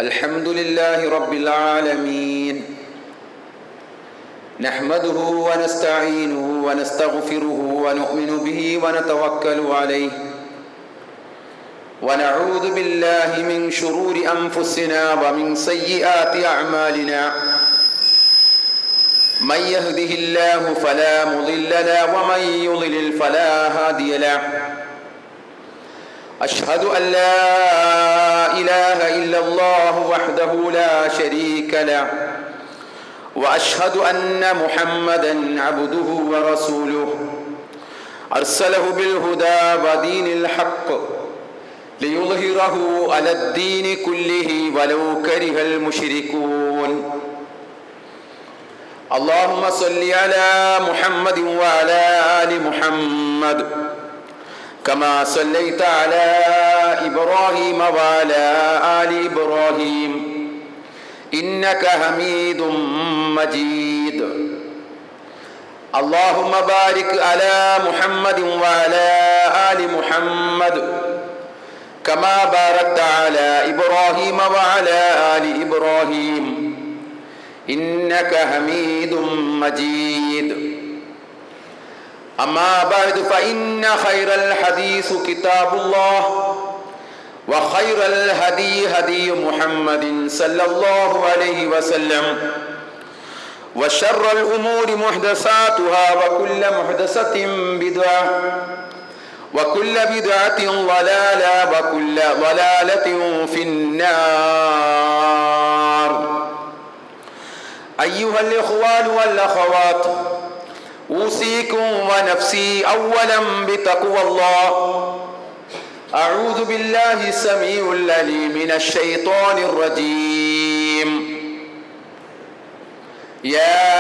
الحمد لله رب العالمين نحمده ونستعينه ونستغفره ونؤمن به ونتوكل عليه ونعوذ بالله من شرور أنفسنا ومن سيئات أعمالنا من يهده الله فلا مضل له ومن يضلل فلا هادي له أشهد أن لا إله إلا الله وحده لا شريك له وأشهد أن محمدًا عبده ورسوله أرسله بالهدى ودين الحق ليظهره على الدين كله ولو كره المشركون اللهم صل على محمد وعلى آل محمد كما صليت على إبراهيم وعلى آل إبراهيم إنك حميد مجيد اللهم بارك على محمد وعلى آل محمد كما باركت على إبراهيم وعلى آل إبراهيم إنك حميد مجيد أما بعد فإن خير الحديث كتاب الله وخير الهدي هدي محمد صلى الله عليه وسلم وشر الأمور محدثاتها وكل محدثة بدعة وكل بدعة ضلالة وكل ضلالة في النار أيها الإخوان والأخوات أوصيكم ونفسي أولا بتقوى الله أعوذ بالله السميع العليم من الشيطان الرجيم يا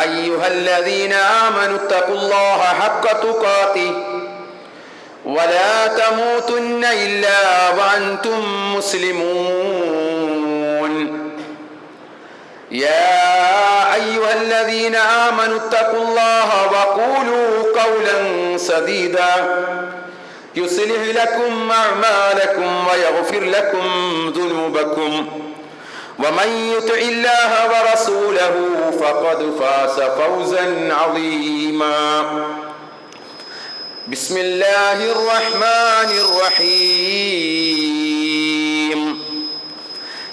أيها الذين آمنوا اتقوا الله حق تقاته ولا تموتن إلا وأنتم مسلمون يا أيها الذين آمنوا اتقوا الله وقولوا قولا سديدا يصلح لكم أعمالكم ويغفر لكم ذنوبكم ومن يطع الله ورسوله فقد فاز فوزا عظيما بسم الله الرحمن الرحيم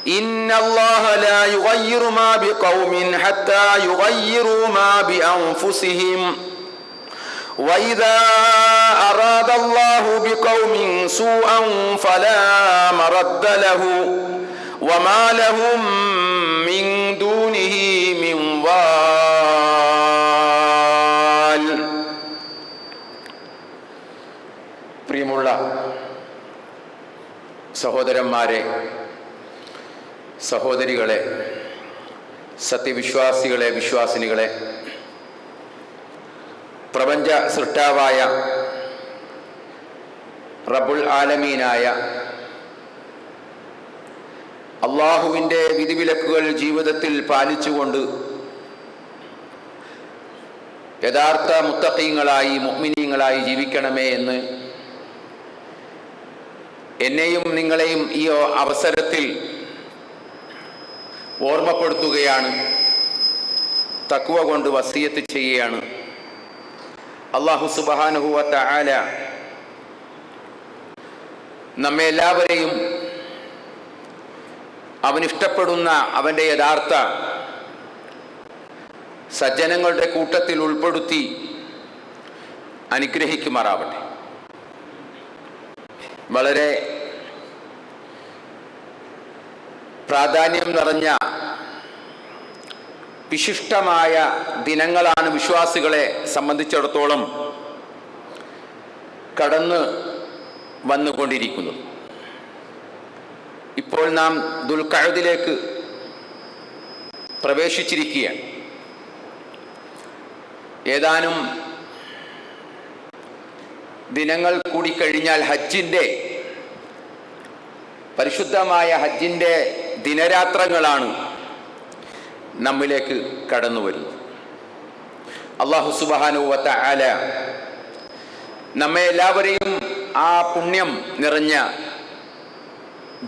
إن الله لا يغير ما بقوم حتى يغيروا ما بأنفسهم وإذا أراد الله بقوم سوءا فلا مرد له وما لهم من دونه من وال. പ്രിയമുള്ള സഹോദരന്മാരെ, സഹോദരികളെ, സത്യവിശ്വാസികളെ, വിശ്വാസിനികളെ, പ്രപഞ്ച സൃഷ്ടാവായ റബ്ബുൽ ആലമീനായ അള്ളാഹുവിൻ്റെ വിധിവിലക്കുകൾ ജീവിതത്തിൽ പാലിച്ചുകൊണ്ട് യഥാർത്ഥ മുത്തഖീങ്ങളായി, മുഅ്മിനീങ്ങളായി ജീവിക്കണമേ എന്ന് എന്നെയും നിങ്ങളെയും ഈ അവസരത്തിൽ ഓർമ്മപ്പെടുത്തുകയാണ്, തഖ്വ കൊണ്ട് വസിയത്ത് ചെയ്യുകയാണ്. അല്ലാഹു സുബ്ഹാനഹു വ തആല നമ്മെ എല്ലാവരെയും അവനിഷ്ടപ്പെടുന്ന അവൻ്റെ യഥാർത്ഥ സജ്ജനങ്ങളുടെ കൂട്ടത്തിൽ ഉൾപ്പെടുത്തി അനുഗ്രഹിക്കുമാറാവട്ടെ. വളരെ പ്രാധാന്യം നിറഞ്ഞ വിശിഷ്ടമായ ദിനങ്ങളാണ് വിശ്വാസികളെ സംബന്ധിച്ചിടത്തോളം കടന്ന് വന്നുകൊണ്ടിരിക്കുന്നത്. ഇപ്പോൾ നാം ദുൽഖഅദിലേക്ക് പ്രവേശിച്ചിരിക്കുകയാണ്. ഏതാനും ദിനങ്ങൾ കൂടി കഴിഞ്ഞാൽ ഹജ്ജിൻ്റെ, പരിശുദ്ധമായ ഹജ്ജിൻ്റെ ദിനരാത്രങ്ങളാണ് നമ്മിലേക്ക് കടന്നു വരുന്നത്. അല്ലാഹു സുബ്ഹാനഹു വ തആല നമ്മെ എല്ലാവരെയും ആ പുണ്യം നിറഞ്ഞ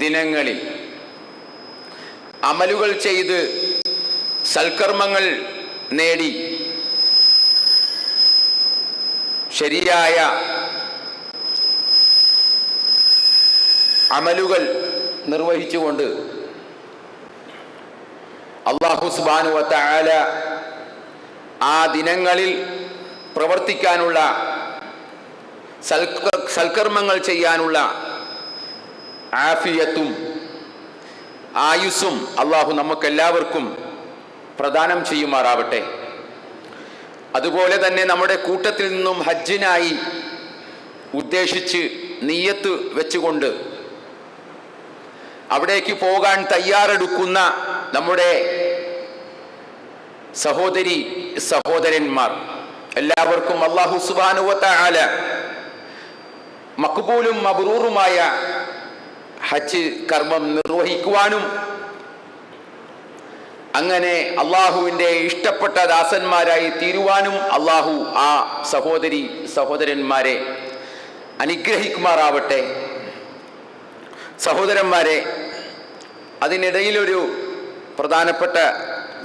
ദിനങ്ങളിൽ അമലുകൾ ചെയ്ത് സൽക്കർമ്മങ്ങൾ നേടി ശരിയായ അമലുകൾ നിർവഹിച്ചുകൊണ്ട് അല്ലാഹു സുബ്ഹാനഹു വ തആല ആ ദിനങ്ങളിൽ പ്രവർത്തിക്കാനുള്ള സൽക്കർമ്മങ്ങൾ ചെയ്യാനുള്ള ആഫിയത്തും ആയുസ്സും അല്ലാഹു നമുക്കെല്ലാവർക്കും പ്രദാനം ചെയ്യുമാറാവട്ടെ. അതുപോലെ തന്നെ നമ്മുടെ കൂട്ടത്തിൽ നിന്നും ഹജ്ജിനായി ഉദ്ദേശിച്ച് നിയ്യത്ത് വെച്ചുകൊണ്ട് അവിടേക്ക് പോകാൻ തയ്യാറെടുക്കുന്ന നമ്മുടെ സഹോദരി സഹോദരന്മാർ എല്ലാവർക്കും അല്ലാഹു സുബ്ഹാനഹു വ തആല മഖ്ബൂലും മബ്റൂറുമായ ഹജ്ജ് കർമ്മം നിർവഹിക്കുവാനും അങ്ങനെ അള്ളാഹുവിൻ്റെ ഇഷ്ടപ്പെട്ട ദാസന്മാരായി തീരുവാനും അള്ളാഹു ആ സഹോദരി സഹോദരന്മാരെ അനുഗ്രഹിക്കുമാറാവട്ടെ. സഹോദരന്മാരെ, അതിനിടയിലൊരു പ്രധാനപ്പെട്ട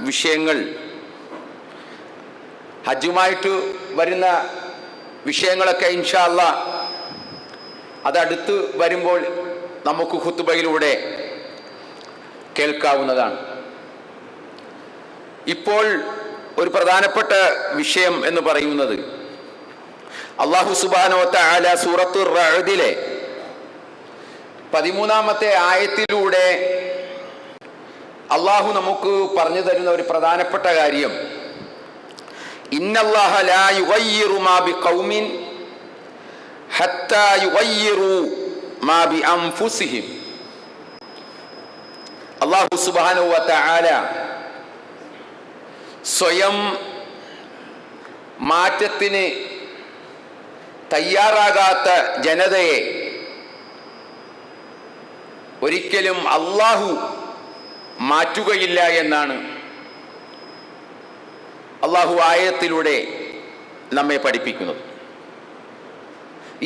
വിഷയങ്ങൾ, ഹജ്ജുമായിട്ട് വരുന്ന വിഷയങ്ങളൊക്കെ ഇൻഷാ അല്ലാഹ് അതടുത്ത് വരുമ്പോൾ നമുക്ക് ഖുത്ബയിലൂടെ കേൾക്കാവുന്നതാണ്. ഇപ്പോൾ ഒരു പ്രധാനപ്പെട്ട വിഷയം എന്ന് പറയുന്നത് അല്ലാഹു സുബ്ഹാനഹു വ തആല സൂറത്തുർ റഅദിലെ 13-ാമത്തെ ആയത്തിലൂടെ അല്ലാഹു നമുക്ക് പറഞ്ഞു തരുന്ന ഒരു പ്രധാനപ്പെട്ട കാര്യം, ഇന്നല്ലാഹ ലാ യുഗയ്യിറു മാ ബിഖൗമിൻ ഹത്താ യുഗയ്യിറു മാ ബിഅൻഫുസിഹിം. അല്ലാഹു സുബ്ഹാനഹു വ തആല സ്വയം മാറ്റത്തിന് തയ്യാറാകാത്ത ജനതയെ ഒരിക്കലും അല്ലാഹു മാറ്റുകയില്ല എന്നാണ് അല്ലാഹു ആയത്തിലൂടെ നമ്മെ പഠിപ്പിക്കുന്നത്.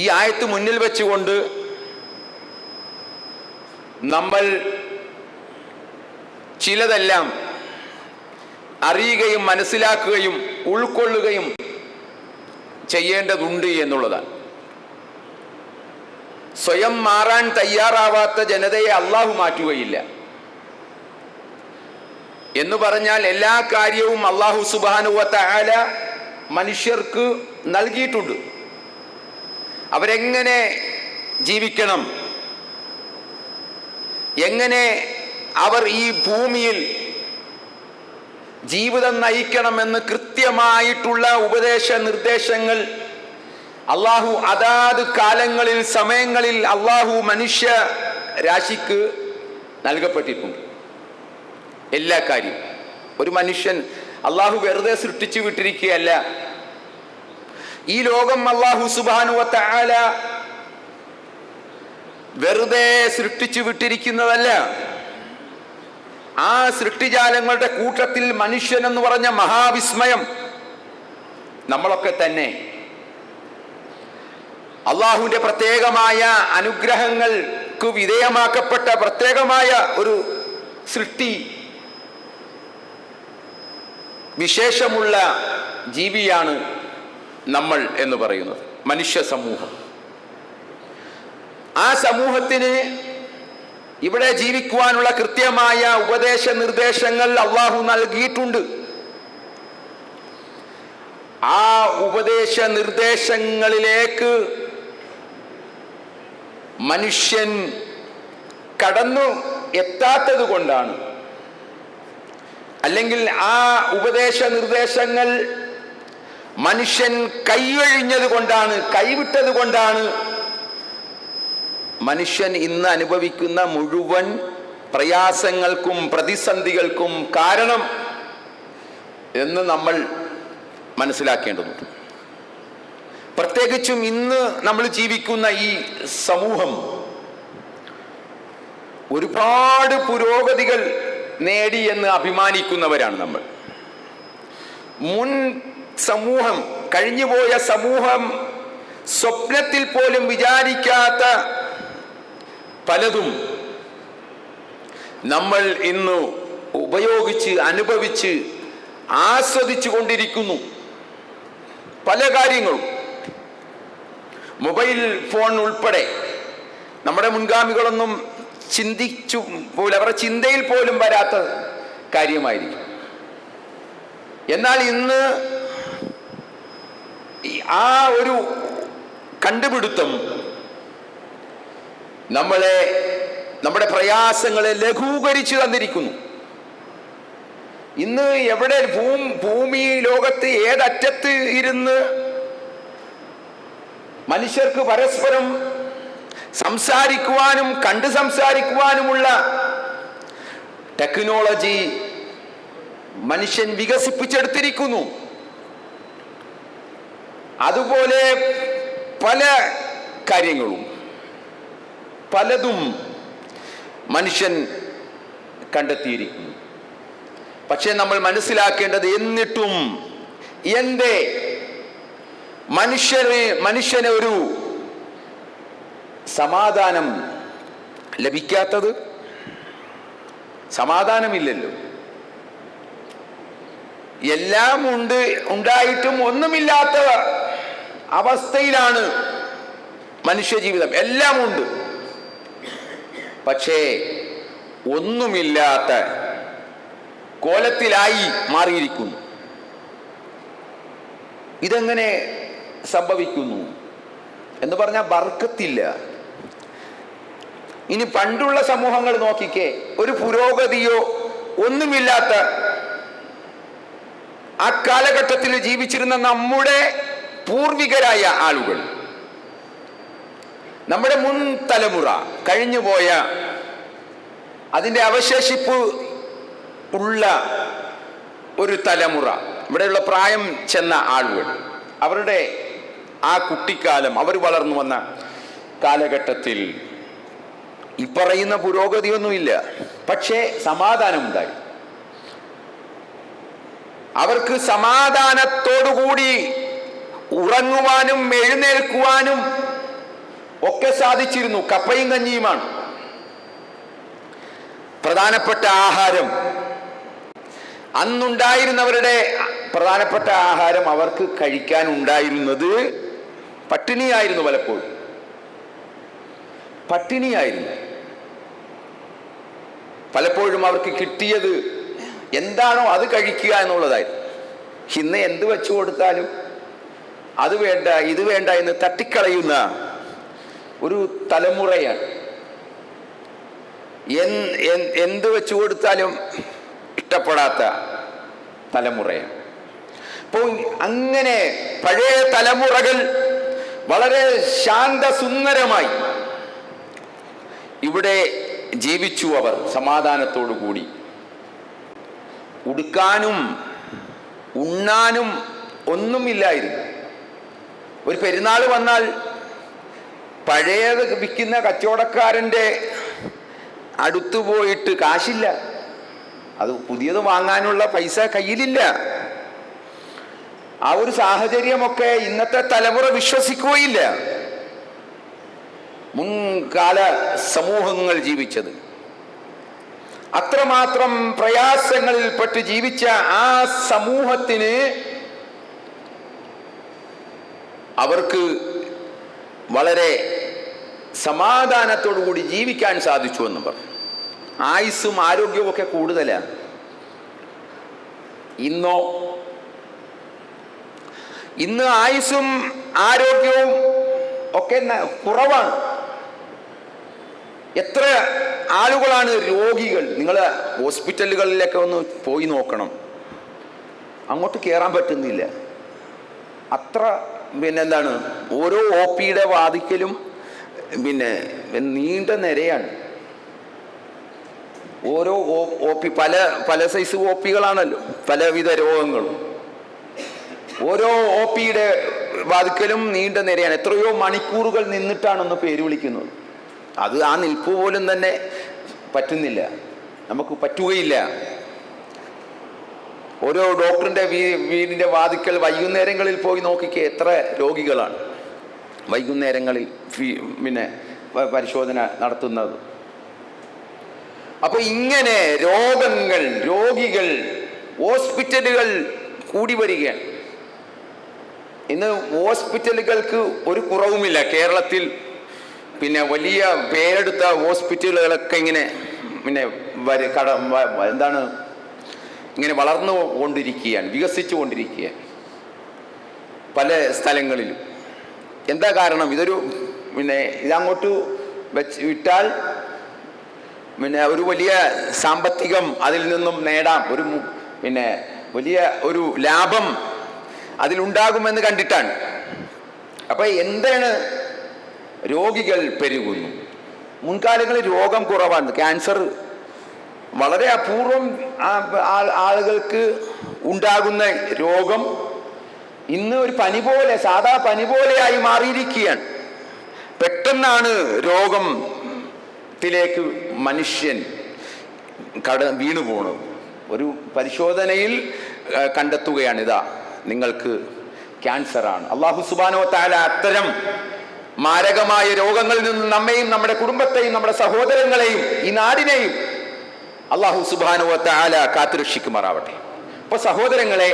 ഈ ആയത്ത് മുന്നിൽ വെച്ചുകൊണ്ട് നമ്മൾ ചിലതെല്ലാം അറിയുകയും മനസ്സിലാക്കുകയും ഉൾക്കൊള്ളുകയും ചെയ്യേണ്ടതുണ്ട് എന്നുള്ളതാണ്. സ്വയം മാറാൻ തയ്യാറാവാത്ത ജനതയെ അല്ലാഹു മാറ്റുകയില്ല എന്ന് പറഞ്ഞാൽ എല്ലാ കാര്യവും അല്ലാഹു സുബ്ഹാനഹു വ തആല മനുഷ്യർക്ക് നൽകിയിട്ടുണ്ട്. അവരെങ്ങനെ ജീവിക്കണം, എങ്ങനെ അവർ ഈ ഭൂമിയിൽ ജീവിതം നയിക്കണമെന്ന് കൃത്യമായിട്ടുള്ള ഉപദേശ നിർദ്ദേശങ്ങൾ അല്ലാഹു അതാത് കാലങ്ങളിൽ സമയങ്ങളിൽ അല്ലാഹു മനുഷ്യ രാശിക്ക് നൽകപ്പെട്ടിട്ടുണ്ട്. എല്ലാ കാര്യവും ഒരു മനുഷ്യൻ അല്ലാഹു വെറുതെ സൃഷ്ടിച്ചു വിട്ടിരിക്കുകയല്ല. ഈ ലോകം അല്ലാഹു സുബ്ഹാനഹു വ തആല വെറുതെ സൃഷ്ടിച്ചു വിട്ടിരിക്കുന്നതല്ല. ആ സൃഷ്ടിജാലങ്ങളുടെ കൂട്ടത്തിൽ മനുഷ്യൻ എന്ന് പറഞ്ഞ മഹാവിസ്മയം നമ്മളൊക്കെ തന്നെ അള്ളാഹുവിന്റെ പ്രത്യേകമായ അനുഗ്രഹങ്ങൾക്ക് വിധേയമാക്കപ്പെട്ട പ്രത്യേകമായ ഒരു സൃഷ്ടി വിശേഷമുള്ള ജീവിയാണ് നമ്മൾ എന്ന് പറയുന്നത്, മനുഷ്യ സമൂഹം. ആ സമൂഹത്തിന് ഇവിടെ ജീവിക്കുവാനുള്ള കൃത്യമായ ഉപദേശ നിർദ്ദേശങ്ങൾ അല്ലാഹു നൽകിയിട്ടുണ്ട്. ആ ഉപദേശ നിർദ്ദേശങ്ങളിലേക്ക് മനുഷ്യൻ കടന്നു എത്താത്തത് കൊണ്ടാണ്, അല്ലെങ്കിൽ ആ ഉപദേശ നിർദ്ദേശങ്ങൾ മനുഷ്യൻ കൈയൊഴിഞ്ഞത് കൊണ്ടാണ്, കൈവിട്ടത് കൊണ്ടാണ് മനുഷ്യൻ ഇന്ന് അനുഭവിക്കുന്ന മുഴുവൻ പ്രയാസങ്ങൾക്കും പ്രതിസന്ധികൾക്കും കാരണം എന്ന് നമ്മൾ മനസ്സിലാക്കേണ്ടതുണ്ട്. പ്രത്യേകിച്ചും ഇന്ന് നമ്മൾ ജീവിക്കുന്ന ഈ സമൂഹം ഒരുപാട് പുരോഗതികൾ നേടി എന്ന് അഭിമാനിക്കുന്നവരാണ് നമ്മൾ. മുൻ സമൂഹം, കഴിഞ്ഞുപോയ സമൂഹം സ്വപ്നത്തിൽ പോലും വിചാരിക്കാത്ത പലതും നമ്മൾ ഇന്ന് ഉപയോഗിച്ച് അനുഭവിച്ച് ആസ്വദിച്ചു കൊണ്ടിരിക്കുന്നു. പല കാര്യങ്ങളും മൊബൈൽ ഫോൺ ഉൾപ്പെടെ നമ്മുടെ മുൻഗാമികളൊന്നും ചിന്തിച്ചു പോലും, അവരുടെ ചിന്തയിൽ പോലും വരാത്ത കാര്യമായിരിക്കും. എന്നാൽ ഇന്ന് ആ ഒരു കണ്ടുപിടുത്തം നമ്മുടെ പ്രയാസങ്ങളെ ലഘൂകരിച്ചു തന്നിരിക്കുന്നു. ഇന്ന് എവിടെ ഭൂമി ലോകത്ത് ഏതറ്റത്ത് ഇരുന്ന് മനുഷ്യർക്ക് പരസ്പരം സംസാരിക്കുവാനും കണ്ട് സംസാരിക്കുവാനുമുള്ള ടെക്നോളജി മനുഷ്യൻ വികസിപ്പിച്ചെടുത്തിരിക്കുന്നു. അതുപോലെ പല കാര്യങ്ങളും പലതും മനുഷ്യൻ കണ്ടെത്തിയിരിക്കുന്നു. പക്ഷെ നമ്മൾ മനസ്സിലാക്കേണ്ടത്, എന്നിട്ടും എന്തേ മനുഷ്യന് ഒരു സമാധാനം ലഭിക്കാത്തത്? സമാധാനമില്ലല്ലോ. എല്ലാം ഉണ്ടായിട്ടും ഒന്നുമില്ലാത്ത അവസ്ഥയിലാണ് മനുഷ്യജീവിതം. എല്ലാം ഉണ്ട്, പക്ഷേ ഒന്നുമില്ലാത്ത കോലത്തിലായി മാറിയിരിക്കുന്നു. ഇതെങ്ങനെ സംഭവിക്കുന്നു എന്ന് പറഞ്ഞാൽ ബർക്കത്തില്ല. ഇനി പണ്ടുള്ള സമൂഹങ്ങൾ നോക്കിക്കേ, ഒരു പുരോഗതിയോ ഒന്നുമില്ലാത്ത ആ കാലഘട്ടത്തിൽ ജീവിച്ചിരുന്ന നമ്മുടെ പൂർവികരായ ആളുകൾ, നമ്മുടെ മുൻ തലമുറ, കഴിഞ്ഞുപോയ അതിൻ്റെ അവശേഷിപ്പ് ഉള്ള ഒരു തലമുറ, ഇവിടെയുള്ള പ്രായം ചെന്ന ആളുകൾ, അവരുടെ ആ കുട്ടിക്കാലം, അവർ വളർന്നു വന്ന കാലഘട്ടത്തിൽ ഈ പറയുന്ന പുരോഗതിയൊന്നുമില്ല, പക്ഷേ സമാധാനമുണ്ടായി. അവർക്ക് സമാധാനത്തോടുകൂടി ഉറങ്ങുവാനും എഴുന്നേൽക്കുവാനും ഒക്കെ സാധിച്ചിരുന്നു. കപ്പയും കഞ്ഞിയുമാണ് പ്രധാനപ്പെട്ട ആഹാരം. അന്നുണ്ടായിരുന്നവരുടെ പ്രധാനപ്പെട്ട ആഹാരം അവർക്ക് കഴിക്കാൻ ഉണ്ടായിരുന്നത് പട്ടിണിയായിരുന്നു. പലപ്പോഴും പട്ടിണിയായിരുന്നു. പലപ്പോഴും അവർക്ക് കിട്ടിയത് എന്താണോ അത് കഴിക്കുക എന്നുള്ളതായിരുന്നു. ഇന്ന് എന്ത് വെച്ചു കൊടുത്താലും അത് വേണ്ട ഇത് വേണ്ട എന്ന് തട്ടിക്കളയുന്ന ഒരു തലമുറയാണ്. എന്ത് വെച്ചു കൊടുത്താലും ഇഷ്ടപ്പെടാത്ത തലമുറയാണ്. അപ്പോൾ അങ്ങനെ പഴയ തലമുറകൾ വളരെ ശാന്തസുന്ദരമായി ഇവിടെ ജീവിച്ചു. അവർ സമാധാനത്തോടു കൂടി ഉടുക്കാനും ഉണ്ണാനും ഒന്നുമില്ലായിരുന്നു. ഒരു പെരുന്നാൾ വന്നാൽ പഴയത് വിൽക്കുന്ന കച്ചവടക്കാരൻ്റെ അടുത്തു പോയിട്ട് കാശില്ല, അത് പുതിയത് വാങ്ങാനുള്ള പൈസ കയ്യിലില്ല. ആ ഒരു സാഹചര്യമൊക്കെ ഇന്നത്തെ തലമുറ വിശ്വസിക്കുകയില്ല. മുൻകാല സമൂഹങ്ങൾ ജീവിച്ചത്, അത്രമാത്രം പ്രയാസങ്ങളിൽപ്പെട്ട് ജീവിച്ച ആ സമൂഹത്തിന് അവർക്ക് വളരെ സമാധാനത്തോടു കൂടി ജീവിക്കാൻ സാധിച്ചു എന്ന് പറഞ്ഞു. ആയുസ്സും ആരോഗ്യവും ഒക്കെ കൂടുതലാണ്. ഇന്ന് ആയുസ്സും ആരോഗ്യവും ഒക്കെ കുറവാണ്. എത്ര ആളുകളാണ് രോഗികൾ? നിങ്ങൾ ഹോസ്പിറ്റലുകളിലൊക്കെ ഒന്ന് പോയി നോക്കണം, അങ്ങോട്ട് കയറാൻ പറ്റുന്നില്ല. അത്ര എന്താണ്, ഓരോ OPയുടെ വാതിക്കലും നീണ്ട നിരയാണ്. ഓരോ OP പല സൈസ് OPകളാണല്ലോ, പലവിധ രോഗങ്ങളും. ഓരോ OPയുടെ വാതിക്കലും നീണ്ട നിരയാണ്. എത്രയോ മണിക്കൂറുകൾ നിന്നിട്ടാണെന്ന് പേര് വിളിക്കുന്നത്. അത് ആ നിൽപ്പ് പോലും തന്നെ പറ്റുന്നില്ല, നമുക്ക് പറ്റുകയില്ല. ഓരോ ഡോക്ടറിൻ്റെ വീടിൻ്റെ വാതിക്കൽ വൈകുന്നേരങ്ങളിൽ പോയി നോക്കിക്കേ, എത്ര രോഗികളാണ് വൈകുന്നേരങ്ങളിൽ പരിശോധന നടത്തുന്നത്. അപ്പൊ ഇങ്ങനെ രോഗങ്ങൾ, രോഗികൾ, ഹോസ്പിറ്റലുകൾ കൂടി വരികയാണ്. ഇന്ന് ഹോസ്പിറ്റലുകൾക്ക് ഒരു കുറവുമില്ല കേരളത്തിൽ. പിന്നെ വലിയ പേരെടുത്ത ഹോസ്പിറ്റലുകളൊക്കെ ഇങ്ങനെ എന്താണ് ഇങ്ങനെ വളർന്നു കൊണ്ടിരിക്കുകയാണ്, വികസിച്ചു കൊണ്ടിരിക്കുകയാണ് പല സ്ഥലങ്ങളിലും. എന്താ കാരണം? ഇതൊരു ഇതങ്ങോട്ട് വിട്ടാൽ ഒരു വലിയ സാമ്പത്തികം അതിൽ നിന്നും നേടാം, വലിയ ഒരു ലാഭം അതിലുണ്ടാകുമെന്ന് കണ്ടിട്ടാണ്. അപ്പൊ എന്താണ്? രോഗികൾ പെരുകുന്നു. മുൻകാലങ്ങളിൽ രോഗം കുറവാണ്. ക്യാൻസർ വളരെ അപൂർവം ആളുകൾക്ക് ഉണ്ടാകുന്ന രോഗം ഇന്ന് ഒരു പനി പോലെ, സാധാ പനി പോലെയായി മാറിയിരിക്കുകയാണ്. പെട്ടെന്നാണ് രോഗത്തിലേക്ക് മനുഷ്യൻ വീണു പോണത്. ഒരു പരിശോധനയിൽ കണ്ടെത്തുകയാണ്, ഇതാ നിങ്ങൾക്ക് ക്യാൻസറാണ്. അല്ലാഹു സുബ്ഹാനഹു വ തആല അത്തരം മാരകമായ രോഗങ്ങളിൽ നിന്ന് നമ്മെയും നമ്മുടെ കുടുംബത്തെയും നമ്മുടെ സഹോദരങ്ങളെയും ഈ നാടിനെയും അല്ലാഹു സുബ്ഹാനഹു വ തആല കാത്തുരക്ഷിക്കുമാറാവട്ടെ. അപ്പൊ സഹോദരങ്ങളെ,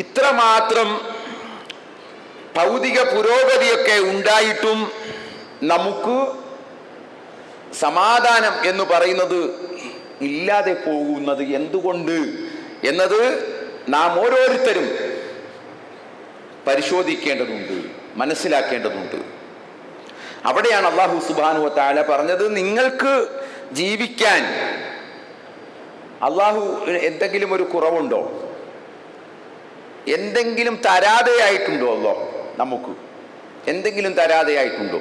ഇത്രമാത്രം ഭൗതിക പുരോഗതിയൊക്കെ ഉണ്ടായിട്ടും നമുക്ക് സമാധാനം എന്ന് പറയുന്നത് ഇല്ലാതെ പോകുന്നത് എന്തുകൊണ്ട് എന്നത് നാം ഓരോരുത്തരും പരിശോധിക്കേണ്ടതുണ്ട്, മനസ്സിലാക്കേണ്ടതുണ്ട്. അവിടെയാണ് അല്ലാഹു സുബ്ഹാനഹു വ തആല പറഞ്ഞത്, നിങ്ങൾക്ക് ജീവിക്കാൻ അല്ലാഹു എന്തെങ്കിലും ഒരു കുറവുണ്ടോ? എന്തെങ്കിലും തരാതെയായിട്ടുണ്ടോ? അല്ലാഹു നമുക്ക് എന്തെങ്കിലും തരാതെയായിട്ടുണ്ടോ?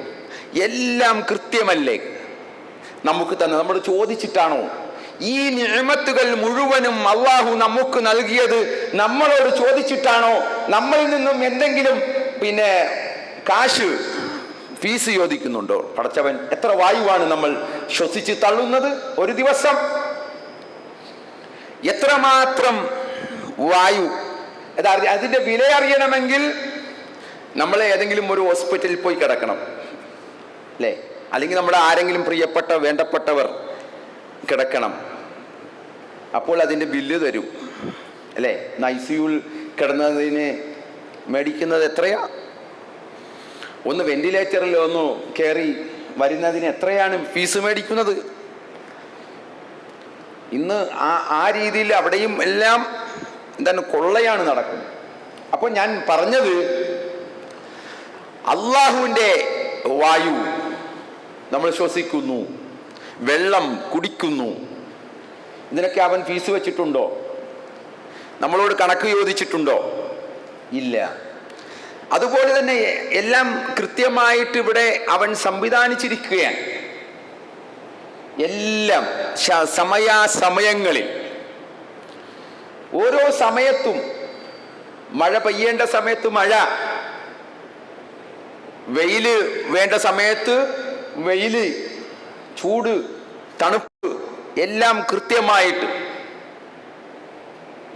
എല്ലാം കൃത്യമല്ലേ നമുക്ക് തന്നെ? നമ്മൾ ചോദിച്ചിട്ടാണോ? ഈ നിഅമത്തുകൾ മുഴുവനും അല്ലാഹു നമുക്ക് നൽകിയത് നമ്മളോട് ചോദിച്ചിട്ടാണോ? നമ്മളിൽ നിന്നും എന്തെങ്കിലും കാശ്, ഫീസ് ചോദിക്കുന്നുണ്ടോ? പടച്ചവൻ, എത്ര വായുവാണ് നമ്മൾ ശ്വസിച്ച് തള്ളുന്നത് ഒരു ദിവസം? എത്രമാത്രം വായു! അതിന്റെ വില അറിയണമെങ്കിൽ നമ്മൾ ഏതെങ്കിലും ഒരു ഹോസ്പിറ്റലിൽ പോയി കിടക്കണം, അല്ലേ? അല്ലെങ്കിൽ നമ്മുടെ ആരെങ്കിലും പ്രിയപ്പെട്ട വേണ്ടപ്പെട്ടവർ കിടക്കണം. അപ്പോൾ അതിൻ്റെ ബില്ല് തരും, അല്ലേ? ICUവിൽ കിടന്നതിന് മേടിക്കുന്നത് എത്രയാ? ഒന്ന് വെന്റിലേറ്ററിൽ ഒന്ന് കയറി വരുന്നതിന് എത്രയാണ് ഫീസ് മേടിക്കുന്നത്? ഇന്ന് ആ രീതിയിൽ അവിടെയും എല്ലാം എന്താണ്, കൊള്ളയാണ് നടക്കുന്നത്. അപ്പോൾ ഞാൻ പറഞ്ഞത്, അള്ളാഹുവിൻ്റെ വായു നമ്മൾ ശ്വസിക്കുന്നു, വെള്ളം കുടിക്കുന്നു, ഇതിനൊക്കെ അവൻ ഫീസ് വെച്ചിട്ടുണ്ടോ? നമ്മളോട് കണക്ക് ചോദിച്ചിട്ടുണ്ടോ? ഇല്ല. അതുപോലെ തന്നെ എല്ലാം കൃത്യമായിട്ട് ഇവിടെ അവൻ സംവിധാനിച്ചിരിക്കുകയാണ്. എല്ലാം സമയാസമയങ്ങളിൽ, ഓരോ സമയത്തും മഴ പെയ്യേണ്ട സമയത്ത് മഴ, വെയില് വേണ്ട സമയത്ത് വെയില്, ചൂട്, തണുപ്പ്, എല്ലാം കൃത്യമായിട്ട്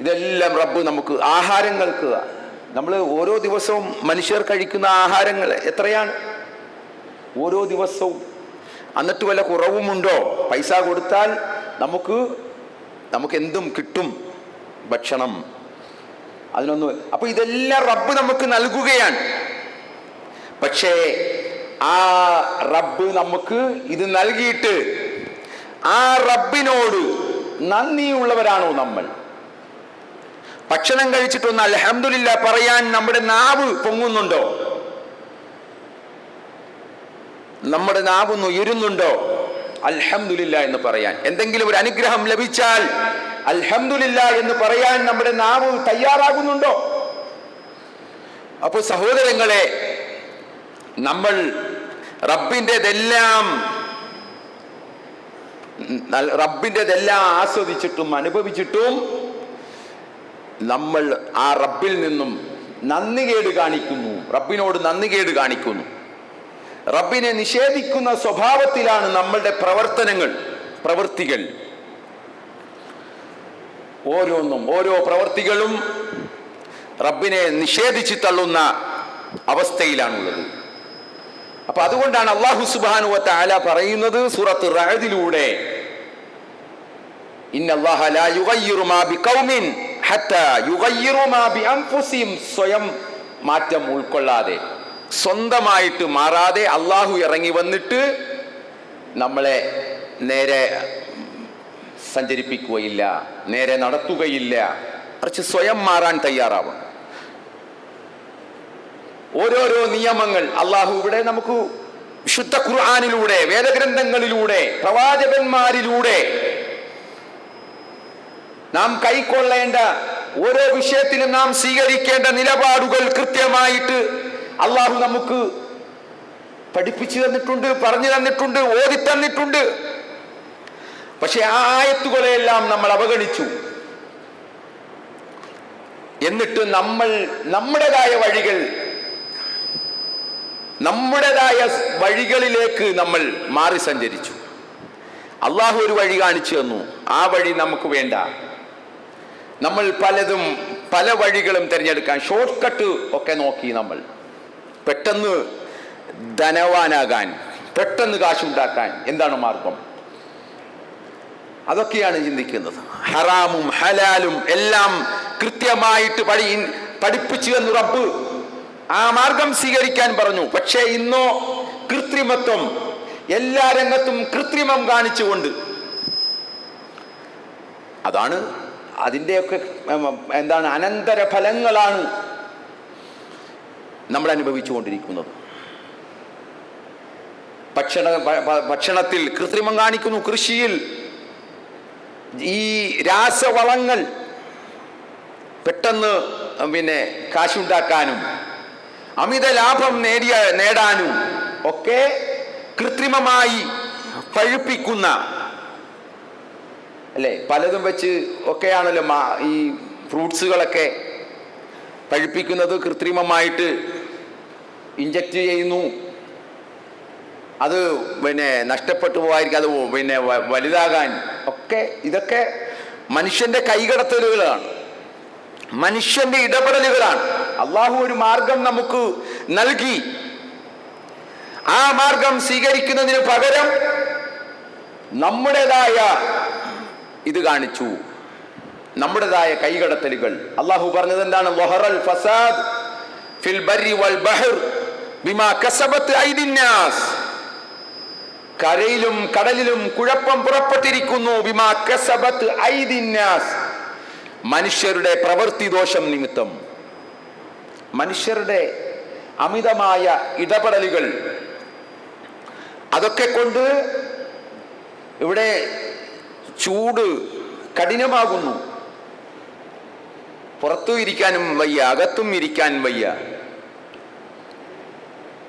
ഇതെല്ലാം റബ്ബ് നമുക്ക്. ആഹാരങ്ങൾക്ക് നമ്മൾ ഓരോ ദിവസവും മനുഷ്യർ കഴിക്കുന്ന ആഹാരങ്ങൾ എത്രയാണ് ഓരോ ദിവസവും? എന്നിട്ട് വല്ല കുറവുമുണ്ടോ? പൈസ കൊടുത്താൽ നമുക്ക് എന്തും കിട്ടും, ഭക്ഷണം, അതിനൊന്നും. അപ്പൊ ഇതെല്ലാം റബ്ബ് നമുക്ക് നൽകുകയാണ്. പക്ഷേ ആ റബ്ബ് നമുക്ക് ഇത് നൽകിയിട്ട് ആ റബ്ബിനോട് നന്ദിയുള്ളവരാണോ നമ്മൾ? ഭക്ഷണം കഴിച്ചിട്ടൊന്ന് അൽഹംദുലില്ലാ പറയാൻ നമ്മുടെ നാവ് പൊങ്ങുന്നുണ്ടോ? നമ്മുടെ നാവൊന്ന് ഉയരുന്നുണ്ടോ അൽഹംദുലില്ലാ എന്ന് പറയാൻ? എന്തെങ്കിലും ഒരു അനുഗ്രഹം ലഭിച്ചാൽ അൽഹംദുലില്ലാ എന്ന് പറയാൻ നമ്മുടെ നാവ് തയ്യാറാകുന്നുണ്ടോ? അപ്പോൾ സഹോദരങ്ങളെ, നമ്മൾ റബ്ബിൻ്റെതെല്ലാം ആസ്വദിച്ചിട്ടും അനുഭവിച്ചിട്ടും നമ്മൾ ആ റബ്ബിൽ നിന്നും നന്ദികേട് കാണിക്കുന്നു, റബ്ബിനോട് നന്ദികേട് കാണിക്കുന്നു. റബ്ബിനെ നിഷേധിക്കുന്ന സ്വഭാവത്തിലാണ് നമ്മളുടെ പ്രവൃത്തികൾ. ഓരോ പ്രവൃത്തികളും റബ്ബിനെ നിഷേധിച്ച് തള്ളുന്ന അവസ്ഥയിലാണുള്ളത്. അപ്പൊ അതുകൊണ്ടാണ് അല്ലാഹു സുബ്ഹാനഹു വ തആല പറയുന്നത് സൂറത്ത് റഅദിലൂടെ, ഇന്നല്ലാഹ ലാ യുഗയ്യിറു മാ ബിഖൗമിൻ ഹത്താ യുഗയ്യിറു മാ ബിഅൻഫുസിഹിം. സ്വയം മാറ്റം ഉൾക്കൊള്ളാതെ, സ്വന്തമായിട്ട് മാറാതെ അള്ളാഹു ഇറങ്ങി വന്നിട്ട് നമ്മളെ നേരെ സഞ്ചരിപ്പിക്കുകയില്ല, നേരെ നടത്തുകയില്ല. കുറച്ച് സ്വയം മാറാൻ തയ്യാറാവണം. ഓരോരോ നിയമങ്ങൾ അള്ളാഹു ഇവിടെ നമുക്ക് വിശുദ്ധ ഖുർആനിലൂടെ, വേദഗ്രന്ഥങ്ങളിലൂടെ, പ്രവാചകന്മാരിലൂടെ നാം കൈക്കൊള്ളേണ്ട ഓരോ വിഷയത്തിലും നാം സ്വീകരിക്കേണ്ട നിലപാടുകൾ കൃത്യമായിട്ട് അള്ളാഹു നമുക്ക് പഠിപ്പിച്ചു തന്നിട്ടുണ്ട്, പറഞ്ഞു തന്നിട്ടുണ്ട്, ഓതി തന്നിട്ടുണ്ട്. പക്ഷെ ആ ആയത്തുകളെല്ലാം നമ്മൾ അവഗണിച്ചു. എന്നിട്ട് നമ്മൾ നമ്മുടേതായ വഴികളിലേക്ക് നമ്മൾ മാറി സഞ്ചരിച്ചു. അള്ളാഹു ഒരു വഴി കാണിച്ചു തന്നു, ആ വഴി നമുക്ക് വേണ്ട. നമ്മൾ പല വഴികളും തിരഞ്ഞെടുക്കാൻ, ഷോർട്ട് കട്ട് ഒക്കെ നോക്കി. നമ്മൾ പെട്ടെന്ന് ധനവാനാകാൻ, പെട്ടെന്ന് കാശുണ്ടാക്കാൻ എന്താണ് മാർഗം? അതൊക്കെയാണ് ചിന്തിക്കുന്നത്. ഹറാമും ഹലാലും എല്ലാം കൃത്യമായിട്ട് പഠിപ്പിച്ചു എന്ന് റബ്ബ് ആ മാർഗം സ്വീകരിക്കാൻ പറഞ്ഞു. പക്ഷേ ഇന്നോ കൃത്രിമത്വം, എല്ലാ രംഗത്തും കൃത്രിമം കാണിച്ചുകൊണ്ട്, അതാണ് അതിൻ്റെയൊക്കെ അനന്തര ഫലങ്ങളാണ് നമ്മൾ അനുഭവിച്ചുകൊണ്ടിരിക്കുന്നത്. ഭക്ഷണത്തിൽ കൃത്രിമം കാണിക്കുന്നു, കൃഷിയിൽ ഈ രാസവളങ്ങൾ പെട്ടെന്ന് കാശുണ്ടാക്കാനും അമിത ലാഭം നേടാനും ഒക്കെ കൃത്രിമമായി പഴുപ്പിക്കുന്ന, അല്ലേ, പലതും വെച്ച് ഒക്കെയാണല്ലോ ഈ ഫ്രൂട്ട്സുകളൊക്കെ പഴുപ്പിക്കുന്നത്. കൃത്രിമമായിട്ട് ഇഞ്ചക്ട് ചെയ്യുന്നു. അത് നഷ്ടപ്പെട്ടു പോകാതിരിക്കും, അത് വലുതാകാൻ ഒക്കെ. ഇതൊക്കെ മനുഷ്യന്റെ കൈകടത്തലുകളാണ്, മനുഷ്യന്റെ ഇടപെടലുകളാണ്. അള്ളാഹു ഒരു മാർഗം നമുക്ക് നൽകി. ആ മാർഗം സ്വീകരിക്കുന്നതിന് പകരം നമ്മുടേതായ ഇത് കാണിച്ചു, നമ്മുടേതായ കൈകടത്തലുകൾ. അള്ളാഹു പറഞ്ഞത് എന്താണ്? വഹറൽ ഫസാദ് ഫിൽ ബർരി വൽ ബഹർ ബിമാ കസബത് ഐദിന്നാസ്. കരയിലും കടലിലും കുഴപ്പം പുറപ്പെട്ടിരിക്കുന്നു. ബിമാ കസബത് ഐദിന്നാസ്, മനുഷ്യരുടെ പ്രവൃത്തി ദോഷം നിമിത്തം, മനുഷ്യരുടെ അമിതമായ ഇടപെടലുകൾ. അതൊക്കെ കൊണ്ട് ഇവിടെ ചൂട് കഠിനമാകുന്നു. പുറത്തും ഇരിക്കാനും വയ്യ, അകത്തും ഇരിക്കാൻ വയ്യ.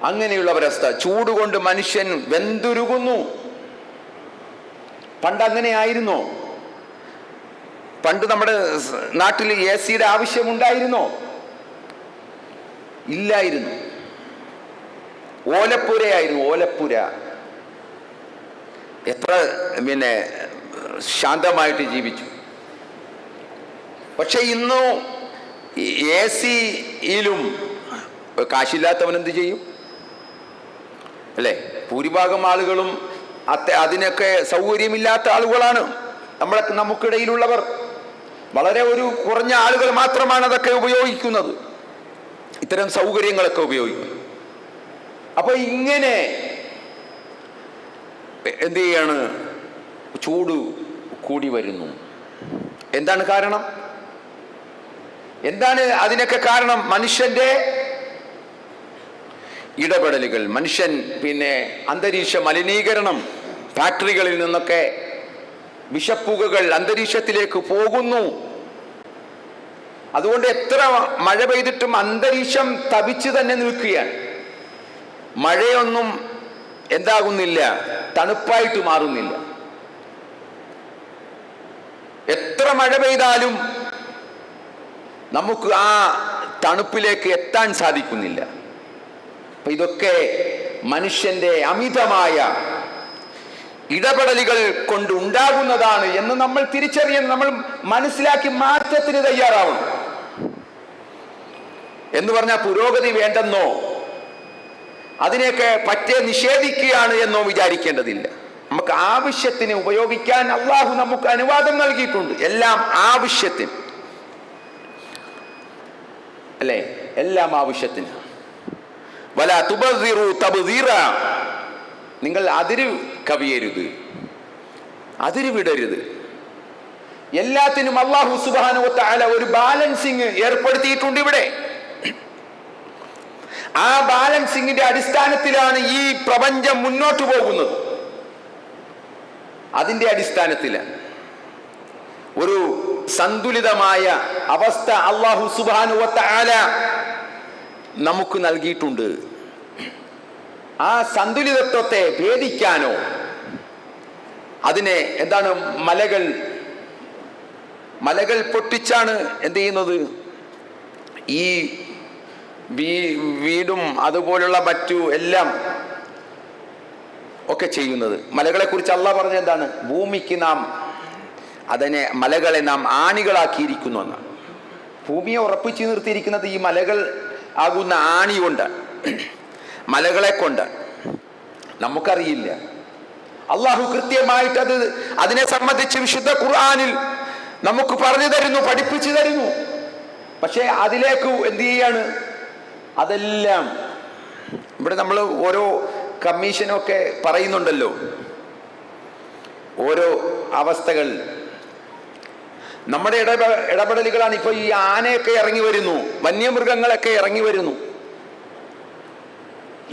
അങ്ങനെയുള്ള ഒരവസ്ഥ. ചൂട് കൊണ്ട് മനുഷ്യൻ വെന്തുരുകുന്നു. പണ്ട് അങ്ങനെ ആയിരുന്നോ? പണ്ട് നമ്മുടെ നാട്ടിൽ AC യുടെ ആവശ്യമുണ്ടായിരുന്നോ? ഇല്ലായിരുന്നു. ഓലപ്പുരയായിരുന്നു, ഓലപ്പുര. എത്ര ശാന്തമായിട്ട് ജീവിച്ചു. പക്ഷെ ഇന്നു AC-യിലും കാശില്ലാത്തവൻ എന്ത് ചെയ്യും? അല്ലേ? ഭൂരിഭാഗം ആളുകളും അതിനൊക്കെ സൗകര്യമില്ലാത്ത ആളുകളാണ്. നമുക്കിടയിലുള്ളവർ വളരെ ഒരു കുറഞ്ഞ ആളുകൾ മാത്രമാണ് അതൊക്കെ ഉപയോഗിക്കുന്നത്, ഇത്തരം സൗകര്യങ്ങളൊക്കെ ഉപയോഗിക്കുന്നത്. അപ്പൊ ഇങ്ങനെ എന്ത് ചെയ്യാണ്? ചൂട് കൂടി വരുന്നു. എന്താണ് കാരണം? എന്താണ് അതിനൊക്കെ കാരണം? മനുഷ്യന്റെ ഇടപെടലുകൾ, മനുഷ്യൻ അന്തരീക്ഷ മലിനീകരണം. ഫാക്ടറികളിൽ നിന്നൊക്കെ വിഷപ്പുകകൾ അന്തരീക്ഷത്തിലേക്ക് പോകുന്നു. അതുകൊണ്ട് എത്ര മഴ പെയ്തിട്ടും അന്തരീക്ഷം തപിച്ചു തന്നെ നിൽക്കുകയാണ്. മഴയൊന്നും എന്താകുന്നില്ല, തണുപ്പായിട്ട് മാറുന്നില്ല. എത്ര മഴ പെയ്താലും നമുക്ക് ആ തണുപ്പിലേക്ക് എത്താൻ സാധിക്കുന്നില്ല. അപ്പൊ ഇതൊക്കെ മനുഷ്യന്റെ അമിതമായ ഇടപെടലുകൾ കൊണ്ടുണ്ടാകുന്നതാണ് എന്ന് നമ്മൾ തിരിച്ചറിയാൻ, നമ്മൾ മനസ്സിലാക്കി മാറ്റത്തിന് തയ്യാറാവണം. എന്ന് പറഞ്ഞാൽ പുരോഗതി വേണ്ടെന്നോ അതിനെയൊക്കെ പറ്റേ നിഷേധിക്കുകയാണ് എന്നോ വിചാരിക്കേണ്ടതില്ല. നമുക്ക് ആവശ്യത്തിന് ഉപയോഗിക്കാൻ അള്ളാഹു നമുക്ക് അനുവാദം നൽകിയിട്ടുണ്ട്. എല്ലാം ആവശ്യത്തിന്, അല്ലേ? എല്ലാം ആവശ്യത്തിന്. വലാ തുബസ്സിറു തബ്സീറ, നിങ്ങൾ അതിര് കവിയരുത്, അതിര് വിടരുത്. എല്ലാത്തിനും അല്ലാഹു സുബ്ഹാനഹു വ തആല ഒരു ബാലൻസിങ് ഏർപ്പെടുത്തിയിട്ടുണ്ട് ഇവിടെ. ആ ബാലൻസിങ്ങിന്റെ അടിസ്ഥാനത്തിലാണ് ഈ പ്രപഞ്ചം മുന്നോട്ട് പോകുന്നത്. അതിന്റെ അടിസ്ഥാനത്തിലാണ് ഒരു സന്തുലിതമായ അവസ്ഥ അല്ലാഹു സുബ്ഹാനഹു വ തആല നമുക്ക് നൽകിയിട്ടുണ്ട്. ആ സന്തുലിതത്വത്തെ ഭേദിക്കാനോ, അതിനെ എന്താണ്, മലകൾ പൊട്ടിച്ചാണ് എന്ത് ചെയ്യുന്നത്? ഈ വീടും അതുപോലുള്ള മറ്റു എല്ലാം ഒക്കെ ചെയ്യുന്നത്. മലകളെ കുറിച്ച് അള്ളാഹ് പറഞ്ഞ എന്താണ്? ഭൂമിക്ക് മലകളെ നാം ആണികളാക്കിയിരിക്കുന്നു എന്നാണ്. ഭൂമിയെ ഉറപ്പിച്ചു നിർത്തിയിരിക്കുന്നത് ഈ മലകൾ ആകുന്ന ആണി കൊണ്ടാണ്, മലകളെ കൊണ്ടാണ്. നമുക്കറിയില്ല. അള്ളാഹു കൃത്യമായിട്ട് അതിനെ സംബന്ധിച്ച് വിശുദ്ധ ഖുർആനിൽ നമുക്ക് പറഞ്ഞു തരുന്നു, പഠിപ്പിച്ചു തരുന്നു. പക്ഷെ അതിലേക്ക് എന്ത് ചെയ്യാണ്? അതെല്ലാം ഇവിടെ നമ്മൾ ഓരോ കമ്മീഷനൊക്കെ പറയുന്നുണ്ടല്ലോ, ഓരോ അവസ്ഥകൾ. നമ്മുടെ ഇടപെടലുകളാണ്. ഇപ്പൊ ഈ ആനയൊക്കെ ഇറങ്ങി വരുന്നു, വന്യമൃഗങ്ങളൊക്കെ ഇറങ്ങി വരുന്നു.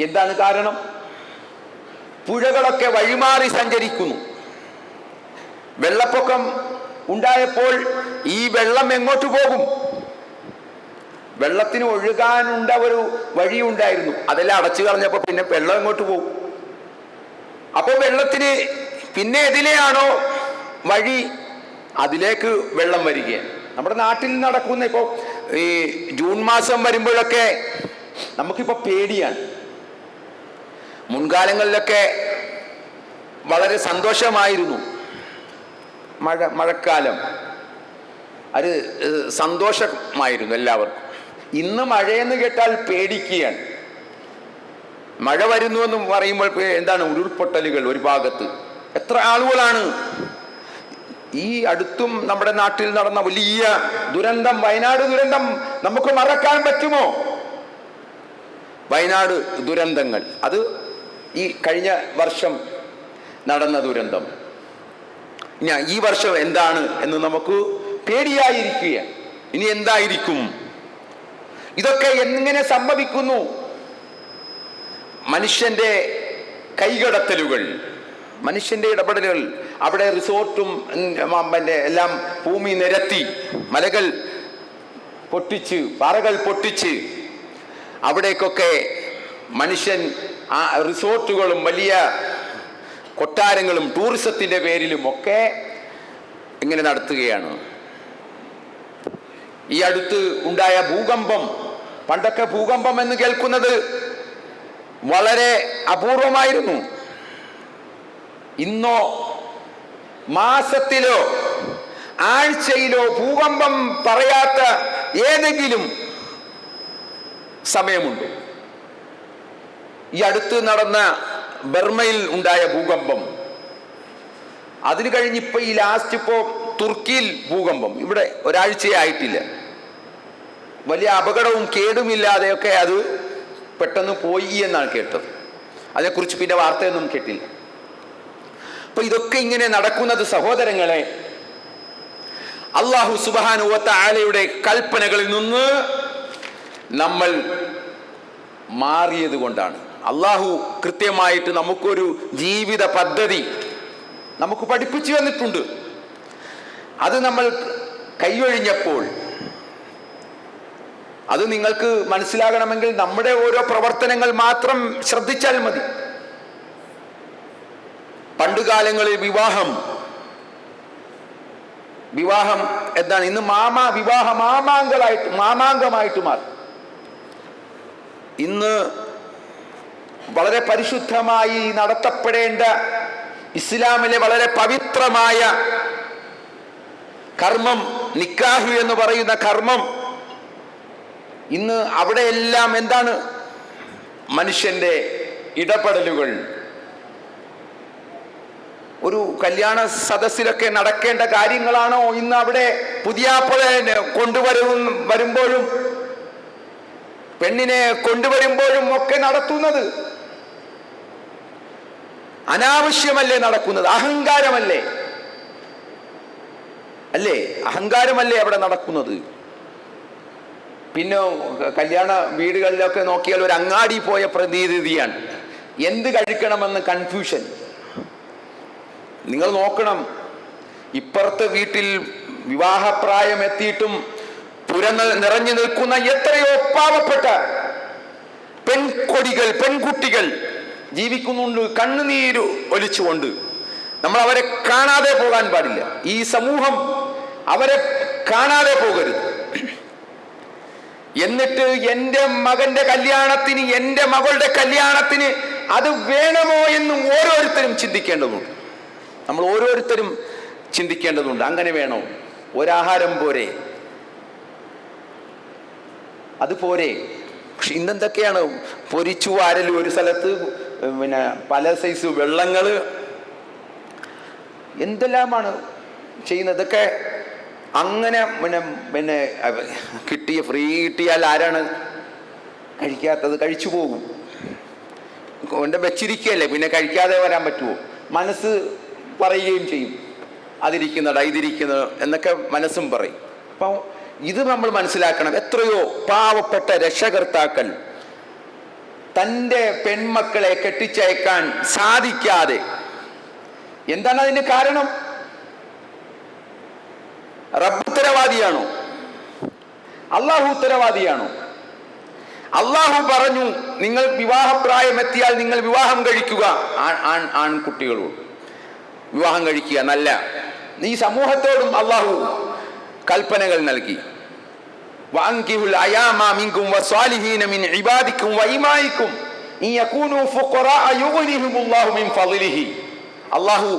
എന്താണ് കാരണം? പുഴകളൊക്കെ വഴിമാറി സഞ്ചരിക്കുന്നു. വെള്ളപ്പൊക്കം ഉണ്ടായപ്പോൾ ഈ വെള്ളം എങ്ങോട്ട് പോകും? വെള്ളത്തിന് ഒഴുകാനുണ്ട ഒരു വഴി ഉണ്ടായിരുന്നു, അതെല്ലാം അടച്ചു കളഞ്ഞപ്പോൾ പിന്നെ വെള്ളം എങ്ങോട്ട് പോകും? അപ്പോൾ വെള്ളത്തിന് പിന്നെ എതിലെയാണോ വഴി, അതിലേക്ക് വെള്ളം വരികയാണ്. നമ്മുടെ നാട്ടിൽ നടക്കുന്ന ഇപ്പോൾ ഈ ജൂൺ മാസം വരുമ്പോഴൊക്കെ നമുക്കിപ്പോൾ പേടിയാണ്. മുൻകാലങ്ങളിലൊക്കെ വളരെ സന്തോഷമായിരുന്നു. മഴക്കാലം അത് സന്തോഷമായിരുന്നു എല്ലാവർക്കും. ഇന്ന് മഴയെന്ന് കേട്ടാൽ പേടിക്കുകയാണ്. മഴ വരുന്നു എന്ന് പറയുമ്പോൾ എന്താണ്? ഉരുൾപൊട്ടലുകൾ ഒരു ഭാഗത്ത്. എത്ര ആളുകളാണ്! ഈ അടുത്തും നമ്മുടെ നാട്ടിൽ നടന്ന വലിയ ദുരന്തം, വയനാട് ദുരന്തം, നമുക്ക് മറക്കാൻ പറ്റുമോ? വയനാട് ദുരന്തങ്ങൾ, അത് ഈ കഴിഞ്ഞ വർഷം നടന്ന ദുരന്തം. ഈ വർഷം എന്താണ് എന്ന് നമുക്ക് പേടിയായിരിക്കുക. ഇനി എന്തായിരിക്കും? ഇതൊക്കെ എങ്ങനെ സംഭവിക്കുന്നു? മനുഷ്യന്റെ കൈകടത്തലുകൾ, മനുഷ്യന്റെ ഇടപെടലുകൾ. അവിടെ റിസോർട്ടും എല്ലാം ഭൂമി നിരത്തി, മലകൾ പൊട്ടിച്ച്, പാറകൾ പൊട്ടിച്ച്, അവിടേക്കൊക്കെ മനുഷ്യൻ ആ റിസോർട്ടുകളും വലിയ കൊട്ടാരങ്ങളും ടൂറിസത്തിന്റെ പേരിലും ഒക്കെ ഇങ്ങനെ നടത്തുകയാണ്. ഈ അടുത്ത് ഉണ്ടായ ഭൂകമ്പം, പണ്ടൊക്കെ ഭൂകമ്പം എന്ന് കേൾക്കുന്നത് വളരെ അപൂർവമായിരുന്നു. ഇന്നോ മാസത്തിലോ ആഴ്ചയിലോ ഭൂകമ്പം പറയാത്ത ഏതെങ്കിലും സമയമുണ്ട്? ഈ അടുത്ത് നടന്ന ബർമയിൽ ഉണ്ടായ ഭൂകമ്പം, അതിന് കഴിഞ്ഞിപ്പോ ഈ ലാസ്റ്റ് ഇപ്പോ തുർക്കിയിൽ ഭൂകമ്പം, ഇവിടെ ഒരാഴ്ചയായിട്ടില്ല. വലിയ അപകടവും കേടുമില്ലാതെയൊക്കെ അത് പെട്ടെന്ന് പോയി എന്നാണ് കേട്ടത്. അതിനെക്കുറിച്ച് പിന്നെ വാർത്തയൊന്നും കേട്ടില്ല. അപ്പൊ ഇതൊക്കെ ഇങ്ങനെ നടക്കുന്നത് സഹോദരങ്ങളെ, അല്ലാഹു സുബ്ഹാനഹു വ തആലയുടെ കൽപ്പനകളിൽ നിന്ന് നമ്മൾ മാറിയത് കൊണ്ടാണ്. അല്ലാഹു കൃത്യമായിട്ട് നമുക്കൊരു ജീവിത പദ്ധതി നമുക്ക് പഠിപ്പിച്ചു തന്നിട്ടുണ്ട്. അത് നമ്മൾ കൈയൊഴിഞ്ഞപ്പോൾ, അത് നിങ്ങൾക്ക് മനസ്സിലാകണമെങ്കിൽ നമ്മുടെ ഓരോ പ്രവർത്തനങ്ങൾ മാത്രം ശ്രദ്ധിച്ചാൽ മതി. പണ്ടുകാലങ്ങളിൽ വിവാഹം എന്താണ്? ഇന്ന് മാമാങ്കമായിട്ട് മാറി. ഇന്ന് വളരെ പരിശുദ്ധമായി നടത്തപ്പെടേണ്ട ഇസ്ലാമിലെ വളരെ പവിത്രമായ കർമ്മം, നിക്കാഹ് എന്ന് പറയുന്ന കർമ്മം, ഇന്ന് അവിടെയെല്ലാം എന്താണ്? മനുഷ്യന്റെ ഇടപെടലുകൾ, ഒരു കല്യാണ സദസ്സിലൊക്കെ നടക്കേണ്ട കാര്യങ്ങളാണോ ഇന്ന് അവിടെ പുതിയാപ്പളെ വരുമ്പോഴും പെണ്ണിനെ കൊണ്ടുവരുമ്പോഴും ഒക്കെ നടത്തുന്നത്? അനാവശ്യമല്ലേ നടക്കുന്നത്? അഹങ്കാരമല്ലേ? അല്ലേ? അഹങ്കാരമല്ലേ അവിടെ നടക്കുന്നത്? പിന്നെ കല്യാണ വീടുകളിലൊക്കെ നോക്കിയാൽ ഒരു അങ്ങാടി പോയ പ്രതീതിയാണ്. എന്ത് കഴിക്കണമെന്ന് കൺഫ്യൂഷൻ. നിങ്ങൾ നോക്കണം, ഇപ്പുറത്തെ വീട്ടിൽ വിവാഹപ്രായം എത്തിയിട്ടും നിറഞ്ഞു നിൽക്കുന്ന എത്രയോ പാവപ്പെട്ട പെൺകുട്ടികൾ ജീവിക്കുന്നുണ്ട്, കണ്ണുനീര് ഒലിച്ചുകൊണ്ട്. നമ്മൾ അവരെ കാണാതെ പോകാൻ പാടില്ല. ഈ സമൂഹം അവരെ കാണാതെ പോകരുത്. എന്നിട്ട് എൻ്റെ മകന്റെ കല്യാണത്തിന്, എൻ്റെ മകളുടെ കല്യാണത്തിന് അത് വേണമോ എന്നും ഓരോരുത്തരും ചിന്തിക്കേണ്ടതുണ്ട്. നമ്മൾ ഓരോരുത്തരും ചിന്തിക്കേണ്ടതുണ്ട്. അങ്ങനെ വേണോ? ഒരാഹാരം പോരെ? അതുപോരെ? പക്ഷെ ഇന്നെന്തൊക്കെയാണ്? പൊരിച്ചു വാരലും, ഒരു സ്ഥലത്ത് പിന്നെ പല സൈസ് വെള്ളങ്ങള്, എന്തെല്ലാമാണ് ചെയ്യുന്നത്. ഇതൊക്കെ അങ്ങനെ പിന്നെ ഫ്രീ കിട്ടിയാൽ ആരാണ് കഴിക്കാത്തത്? കഴിച്ചു പോകും. കൊണ്ട് വെച്ചിരിക്കുകയല്ലേ, പിന്നെ കഴിക്കാതെ വരാൻ പറ്റുമോ? മനസ്സ് പറയുകയും ചെയ്യും, അതിരിക്കുന്നടാ ഇതിരിക്കുന്നത് എന്നൊക്കെ മനസ്സും പറയും. അപ്പം ഇത് നമ്മൾ മനസ്സിലാക്കണം. എത്രയോ പാവപ്പെട്ട രക്ഷകർത്താക്കൾ തൻ്റെ പെൺമക്കളെ കെട്ടിച്ചയക്കാൻ സാധിക്കാതെ, എന്താണ് അതിന് കാരണം? റബ്ബ് ഉത്തരവാദിയാണോ? അള്ളാഹു ഉത്തരവാദിയാണോ? അള്ളാഹു പറഞ്ഞു, നിങ്ങൾ വിവാഹപ്രായം എത്തിയാൽ നിങ്ങൾ വിവാഹം കഴിക്കുക, ആൺകുട്ടികളോട് വിവാഹം കഴിക്കുക. നല്ല ഈ സമൂഹത്തോടും അള്ളാഹു കൽപ്പനകൾ നൽകി. വഅൻകിഹുൽ അയാമ മിൻകും വസ്വാലിഹീന മിൻ ഇബാദിക്കും വഇമായിക്കും ഇൻ യകൂനു ഫുഖറാഅ യുഗ്നിഹിമുല്ലാഹു മിൻ ഫളിഹി. അള്ളാഹു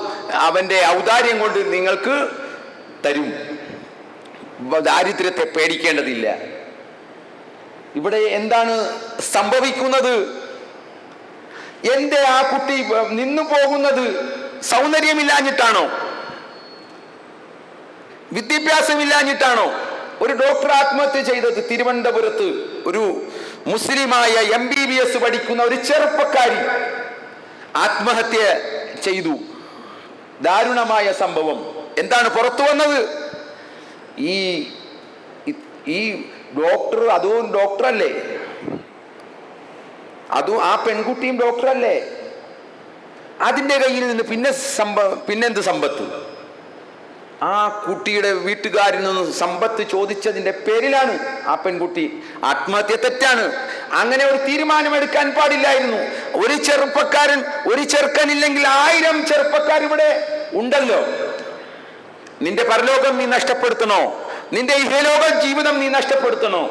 അവന്റെ ഔദാര്യം കൊണ്ട് നിങ്ങൾക്ക് തരും. ദാരിദ്ര്യത്തെ പേടിക്കേണ്ടതില്ല. ഇവിടെ എന്താണ് സംഭവിക്കുന്നത്? എന്റെ ആ കുട്ടി നിന്നു പോകുന്നത് സൗന്ദര്യമില്ലാഞ്ഞിട്ടാണോ? വിദ്യാഭ്യാസമില്ലാഞ്ഞിട്ടാണോ? ഒരു ഡോക്ടർ ആത്മഹത്യ ചെയ്തത് തിരുവനന്തപുരത്ത് ഒരു മുസ്ലിമായ MBBS പഠിക്കുന്ന ഒരു ചെറുപ്പക്കാരി ആത്മഹത്യ ചെയ്തു. ദാരുണമായ സംഭവം. എന്താണ് പുറത്തു വന്നത്? ഈ ഡോക്ടർ, അതും ഡോക്ടറല്ലേ, അതും ആ പെൺകുട്ടിയും ഡോക്ടറല്ലേ? അതിൻ്റെ കയ്യിൽ നിന്ന് പിന്നെന്ത് സമ്പത്ത്? ആ കുട്ടിയുടെ വീട്ടുകാരിൽ നിന്ന് സമ്പത്ത് ചോദിച്ചതിന്റെ പേരിലാണ് ആ പെൺകുട്ടി ആത്മഹത്യ. തെറ്റാണ്. അങ്ങനെ ഒരു തീരുമാനമെടുക്കാൻ പാടില്ലായിരുന്നു. ഒരു ചെറുക്കനില്ലെങ്കിൽ 1000 ചെറുപ്പക്കാർ ഇവിടെ ഉണ്ടല്ലോ. നിന്റെ പരലോകം നീ നഷ്ടപ്പെടുത്തണോ? നിന്റെ ഇഹലോക ജീവിതം നീ നഷ്ടപ്പെടുത്തണോ?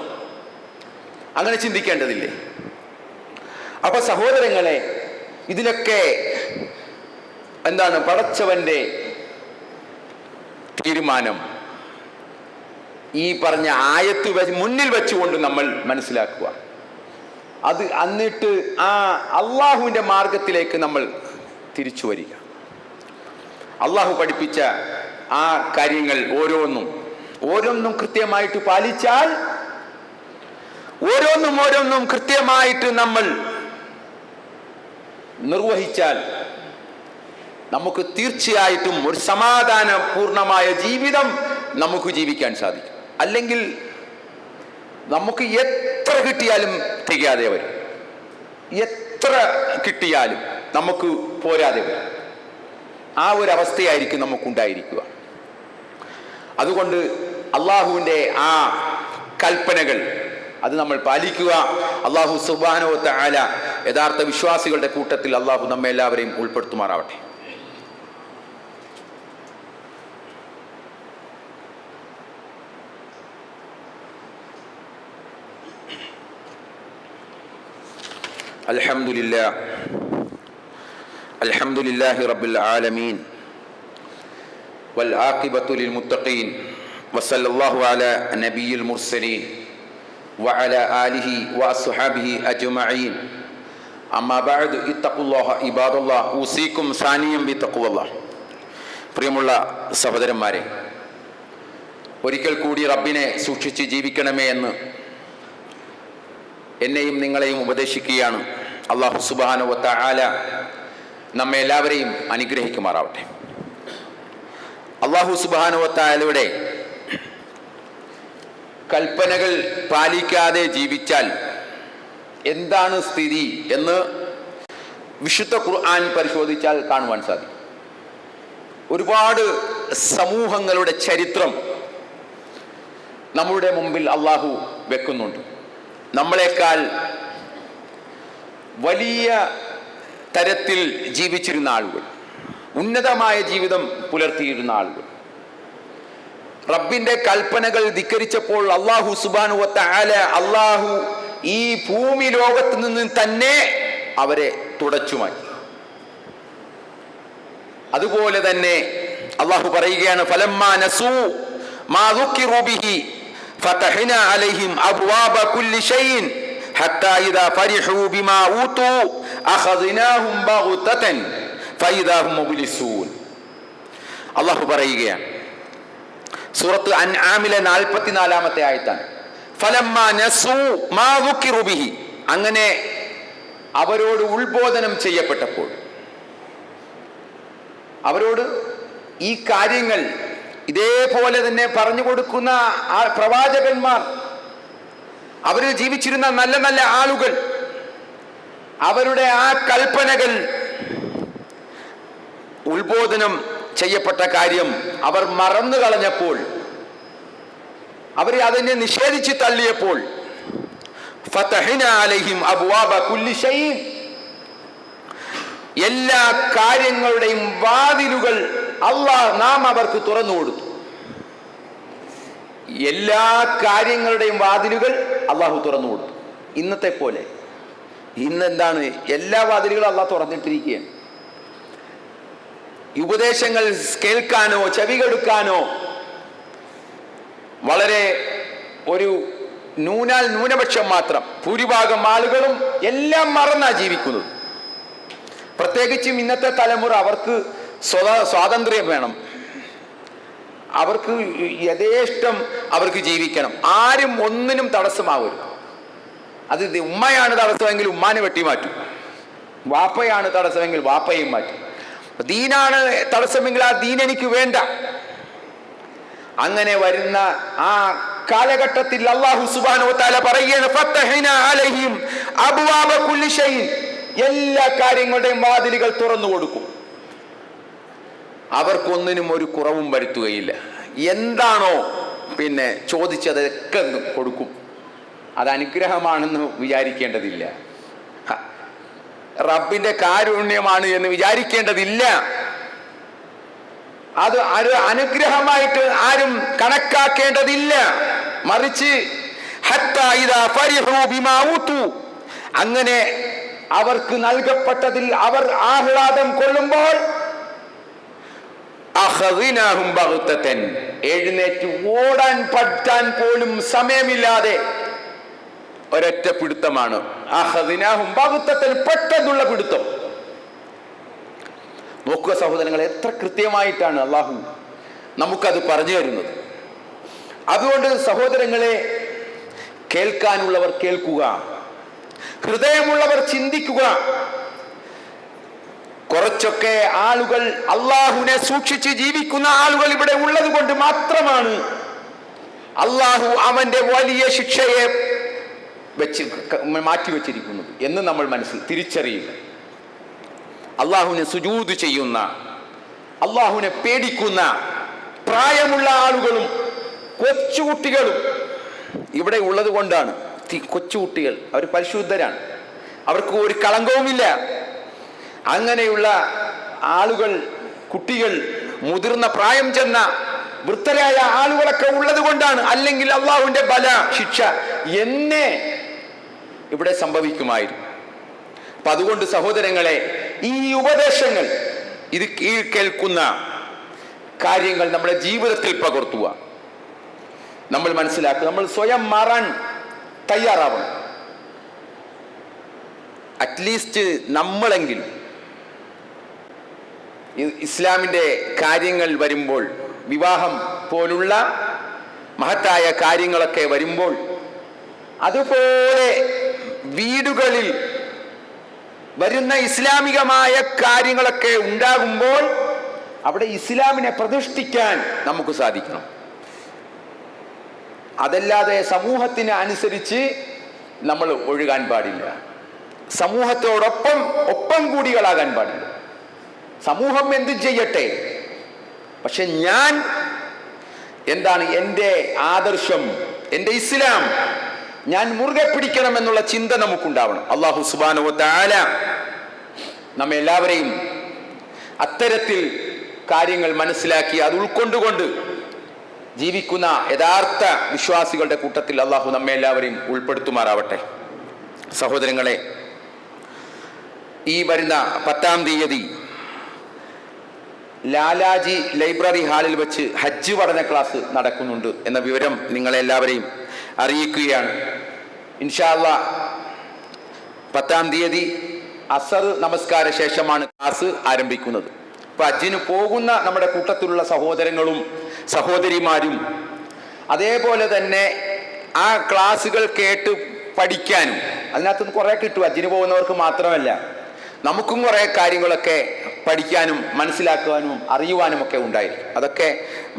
അങ്ങനെ ചിന്തിക്കേണ്ടതില്ലേ? അപ്പൊ സഹോദരങ്ങളെ, ഇതിലൊക്കെ എന്താണ് പടച്ചവന്റെ തീരുമാനം? ഈ പറഞ്ഞ ആയത്ത് മുന്നിൽ വെച്ചുകൊണ്ട് നമ്മൾ മനസ്സിലാക്കുക. അത് എന്നിട്ട് ആ അള്ളാഹുവിന്റെ മാർഗത്തിലേക്ക് നമ്മൾ തിരിച്ചു വരിക. അള്ളാഹു പഠിപ്പിച്ച ആ കാര്യങ്ങൾ ഓരോന്നും കൃത്യമായിട്ട് പാലിച്ചാൽ, ഓരോന്നും കൃത്യമായിട്ട് നമ്മൾ നിർവഹിച്ചാൽ നമുക്ക് തീർച്ചയായിട്ടും ഒരു സമാധാനപൂർണമായ ജീവിതം നമുക്ക് ജീവിക്കാൻ സാധിക്കും. അല്ലെങ്കിൽ നമുക്ക് എത്ര കിട്ടിയാലും തികയാതെ വരും. എത്ര കിട്ടിയാലും നമുക്ക് പോരാതെ വരും. ആ ഒരു അവസ്ഥയായിരിക്കും നമുക്കുണ്ടായിരിക്കുക. അതുകൊണ്ട് അള്ളാഹുവിൻ്റെ ആ കൽപ്പനകൾ അത് നമ്മൾ പാലിക്കുക. അള്ളാഹു സുബ്ഹാനഹു വ തആല യഥാർത്ഥ വിശ്വാസികളുടെ കൂട്ടത്തിൽ അള്ളാഹു നമ്മെ എല്ലാവരെയും ഉൾപ്പെടുത്തുമാറാവട്ടെ. അൽഹംദുലില്ലാഹി റബ്ബിൽ ആലമീൻ വൽ ആഖിബത്തു ലിൽ മുത്തഖീൻ വസല്ലല്ലാഹു അലാ നബിയിൽ മുർസലീൻ വഅലാ ആലിഹി വഅസ്ഹാബിഹി അജ്മഈൻ. അമ്മാ ബഅദ് ഇത്തഖുല്ലാഹ ഇബാദല്ലാഹ് ഊസീകും സാനിയം ബിത്തഖ്വല്ലാഹ്. പ്രിയമുള്ള സഹോദരന്മാരെ, ഒരിക്കൽ കൂടി റബ്ബിനെ സൂക്ഷിച്ച് ജീവിക്കണമേ എന്ന് എന്നെയും നിങ്ങളെയും ഉപദേശിക്കുകയാണ്. അല്ലാഹു സുബ്ഹാനഹു വ തആല നമ്മെ എല്ലാവരെയും അനുഗ്രഹിക്കുമാറാവട്ടെ. അല്ലാഹു സുബ്ഹാനഹു വ തആലയുടെ കൽപ്പനകൾ പാലിക്കാതെ ജീവിച്ചാൽ എന്താണ് സ്ഥിതി എന്ന് വിശുദ്ധ ഖുർആൻ പരിശോധിച്ചാൽ കാണുവാൻ സാധിക്കും. ഒരുപാട് സമൂഹങ്ങളുടെ ചരിത്രം നമ്മുടെ മുമ്പിൽ അള്ളാഹു വെക്കുന്നുണ്ട്. നമ്മളെക്കാൾ വലിയ തരത്തിൽ ജീവിച്ചിരുന്ന ആളുകൾ, ഉന്നതമായ ജീവിതം പുലർത്തിയിരുന്ന ആളുകൾ, റബ്ബിന്റെ കൽപ്പനകൾ ധിക്കരിച്ചപ്പോൾ അള്ളാഹു സുബ്ഹാനഹു വ തആല അള്ളാഹു ഈ ഭൂമി ലോകത്ത് നിന്ന് തന്നെ അവരെ തുടച്ചു മാറ്റി. അതുപോലെ തന്നെ അള്ളാഹു പറയുകയാണ്, ഫലമ്മാ നസൂ മാ ദുക്കിറു ബിഹി ഫതഹ്നാ അലൈഹിം അബ്വാബ കുല്ലി ഷൈഇൻ ഹത്താ ഇദാ ഫരിഹൂ ബിമാ ഊതു അഖദ്നാഹും ബഗ്തതൻ ഫഇദാ ഹും മുബ്ലിസൂൻ. അള്ളാഹു പറയുകയാണ് സൂറത്ത് അൻആമിലെ 44-ാമത്തെ ആയത്താണ്. ഫലമ്മാ നസൂ മാ ദുക്കിറു ബിഹി, അങ്ങനെ അവരോട് ഉത്ബോധനം ചെയ്യപ്പെട്ടപ്പോൾ, അവരോട് ഈ കാര്യങ്ങൾ ഇതേപോലെ തന്നെ പറഞ്ഞു കൊടുക്കുന്ന പ്രവാചകന്മാർ, അവരിൽ ജീവിച്ചിരുന്ന നല്ല നല്ല ആളുകൾ, അവരുടെ ആ കൽപ്പനകൾ, ഉത്ബോധനം ചെയ്യപ്പെട്ട കാര്യം അവർ മറന്നു കളഞ്ഞപ്പോൾ, അവർ അതിനെ നിഷേധിച്ച് തള്ളിയപ്പോൾ, ഫതഹ്നാ അലൈഹിം അബ്വാബ കുല്ലി ഷൈഇൻ, എല്ലാ കാര്യങ്ങളുടെയും വാതിലുകൾ നാം അവർക്ക് തുറന്നു കൊടുത്തു. എല്ലാ കാര്യങ്ങളുടെയും വാതിലുകൾ അള്ളാഹു തുറന്നു കൊടുത്തു. ഇന്നത്തെ പോലെ ഇന്നെന്താണ്, എല്ലാ വാതിലുകളും അള്ളാഹ് തുറന്നിട്ടിരിക്കുകയാണ്. ഉപദേശങ്ങൾ കേൾക്കാനോ ചെവികെടുക്കാനോ വളരെ ഒരു ന്യൂനപക്ഷം മാത്രം, ഭൂരിഭാഗം ആളുകളും എല്ലാം മറന്നാ ജീവിക്കുന്നത്. പ്രത്യേകിച്ചും ഇന്നത്തെ തലമുറ, അവർക്ക് സ്വാതന്ത്ര്യം വേണം, അവർക്ക് യഥേഷ്ടം അവർക്ക് ജീവിക്കണം, ആരും ഒന്നിനും തടസ്സമാവരുത്. അത് ഉമ്മയാണ് തടസ്സമെങ്കിൽ ഉമ്മാനെ വെട്ടി മാറ്റും, വാപ്പയാണ് തടസ്സമെങ്കിൽ വാപ്പയും മാറ്റും, ദീനാണ് തടസ്സമെങ്കിൽ ആ ദീൻ എനിക്ക് വേണ്ട. അങ്ങനെ വരുന്ന ആ കാലഘട്ടത്തിൽ അല്ലാഹു സുബ്ഹാനഹു വ തആല പറയുകയാണ്, ഫതഹ്നാ അലൈഹിം അബ്വാബ കുല്ലി ഷൈഇൻ, എല്ലാ കാര്യങ്ങളുടെയും വാതിലുകൾ തുറന്നു കൊടുക്കും, അവർക്കൊന്നിനും ഒരു കുറവും വരുത്തുകയില്ല. എന്താണോ പിന്നെ ചോദിച്ചതൊക്കെ കൊടുക്കും. അത് അനുഗ്രഹമാണെന്ന് വിചാരിക്കേണ്ടതില്ല, റബ്ബിന്റെ കാരുണ്യമാണ് എന്ന് വിചാരിക്കേണ്ടതില്ല. അത് അനുഗ്രഹമായിട്ട് ആരും കണക്കാക്കേണ്ടതില്ല. മറിച്ച് ഹത്താ ഇദാ ഫരിഹൂ ബിമാ ഊതു, അങ്ങനെ അവർക്ക് നൽകപ്പെട്ടതിൽ അവർ ആഹ്ലാദം കൊള്ളുമ്പോൾ അഖദ്നാഹും ബഗ്തതൻ, എഴുന്നേറ്റ് ഓടാൻ പറ്റാൻ പോലും സമയമില്ലാതെ ഒരൊറ്റ പിടുത്തമാണ്. അഖദ്നാഹും ബഗ്തതൻ, പെട്ടെന്നുള്ള പിടുത്തം. നോക്കുക സഹോദരങ്ങളെ, എത്ര കൃത്യമായിട്ടാണ് അള്ളാഹു നമുക്കത് പറഞ്ഞു തരുന്നത്. അതുകൊണ്ട് സഹോദരങ്ങളെ, കേൾക്കാനുള്ളവർ കേൾക്കുക, ഹൃദയമുള്ളവർ ചിന്തിക്കുക. കുറച്ചൊക്കെ ആളുകൾ, അള്ളാഹുവിനെ സൂക്ഷിച്ച് ജീവിക്കുന്ന ആളുകൾ ഇവിടെ ഉള്ളത് കൊണ്ട് മാത്രമാണ് അള്ളാഹു അവന്റെ വലിയ ശിക്ഷയെ മാറ്റിവെച്ചിരിക്കുന്നത് എന്ന് നമ്മൾ തിരിച്ചറിയുക. അള്ളാഹുവിനെ സുജൂദ് ചെയ്യുന്ന, അള്ളാഹുവിനെ പേടിക്കുന്ന പ്രായമുള്ള ആളുകളും കൊച്ചുകുട്ടികളും ഇവിടെ ഉള്ളത് കൊണ്ടാണ്. കൊച്ചുകുട്ടികൾ അവർ പരിശുദ്ധരാണ്, അവർക്ക് ഒരു കളങ്കവുമില്ല. അങ്ങനെയുള്ള ആളുകൾ, കുട്ടികൾ, മുതിർന്ന പ്രായം ചെന്ന വൃദ്ധരായ ആളുകളൊക്കെ ഉള്ളത് കൊണ്ടാണ്. അല്ലെങ്കിൽ അള്ളാഹുവിന്റെ ബല ശിക്ഷ എന്നെ ഇവിടെ സംഭവിക്കുമായിരുന്നു. അപ്പൊ അതുകൊണ്ട് സഹോദരങ്ങളെ, ഈ ഉപദേശങ്ങൾ, ഇത് കേൾക്കുന്ന കാര്യങ്ങൾ നമ്മുടെ ജീവിതത്തിൽ പകർത്തുക, നമ്മൾ മനസ്സിലാക്കുക, നമ്മൾ സ്വയം മാറാൻ തയ്യാറാവണം. അറ്റ്ലീസ്റ്റ് നമ്മളെങ്കിലും ഇസ്ലാമിൻ്റെ കാര്യങ്ങൾ വരുമ്പോൾ, വിവാഹം പോലുള്ള മഹത്തായ കാര്യങ്ങളൊക്കെ വരുമ്പോൾ, അതുപോലെ വീടുകളിൽ വരുന്ന ഇസ്ലാമികമായ കാര്യങ്ങളൊക്കെ ഉണ്ടാകുമ്പോൾ അവിടെ ഇസ്ലാമിനെ പ്രതിഷ്ഠിക്കാൻ നമുക്ക് സാധിക്കണം. അതല്ലാതെ സമൂഹത്തിന് അനുസരിച്ച് നമ്മൾ ഒഴുകാൻ പാടില്ല. സമൂഹത്തോടൊപ്പം കൂടികളാകാൻ പാടില്ല. സമൂഹം എന്ത് ചെയ്യട്ടെ, പക്ഷെ ഞാൻ എന്താണ്, എൻ്റെ ആദർശം, എൻ്റെ ഇസ്ലാം ഞാൻ മുറുകെ പിടിക്കണം എന്നുള്ള ചിന്ത നമുക്കുണ്ടാവണം. അല്ലാഹു സുബ്ഹാനഹു വ തആല നമ്മെ എല്ലാവരെയും അത്തരത്തിൽ കാര്യങ്ങൾ മനസ്സിലാക്കി അത് ഉൾക്കൊണ്ടുകൊണ്ട് ജീവിക്കുന്ന യഥാർത്ഥ വിശ്വാസികളുടെ കൂട്ടത്തിൽ അല്ലാഹു നമ്മെ എല്ലാവരെയും ഉൾപ്പെടുത്തുമാറാവട്ടെ. സഹോദരങ്ങളെ, ഈ വരുന്ന 10-ാം തീയതി ലാലാജി ലൈബ്രറി ഹാളിൽ വെച്ച് ഹജ്ജ് പഠന ക്ലാസ് നടക്കുന്നുണ്ട് എന്ന വിവരം നിങ്ങളെല്ലാവരെയും അറിയിക്കുകയാണ്. ഇൻഷാ അല്ലാഹ് 10-ാം തീയതി അസർ നമസ്കാര ശേഷമാണ് ക്ലാസ് ആരംഭിക്കുന്നത്. അപ്പോൾ ഹജ്ജിന് പോകുന്ന നമ്മുടെ കൂട്ടത്തിലുള്ള സഹോദരങ്ങളും സഹോദരിമാരും അതേപോലെ തന്നെ ആ ക്ലാസ്സുകൾ കേട്ട് പഠിക്കാനും, അതിനകത്തുനിന്ന് കുറേ കിട്ടും. ഹജ്ജിന് പോകുന്നവർക്ക് മാത്രമല്ല, നമുക്കും കുറേ കാര്യങ്ങളൊക്കെ പഠിക്കാനും മനസ്സിലാക്കുവാനും അറിയുവാനും ഒക്കെ ഉണ്ടായിരിക്കും. അതൊക്കെ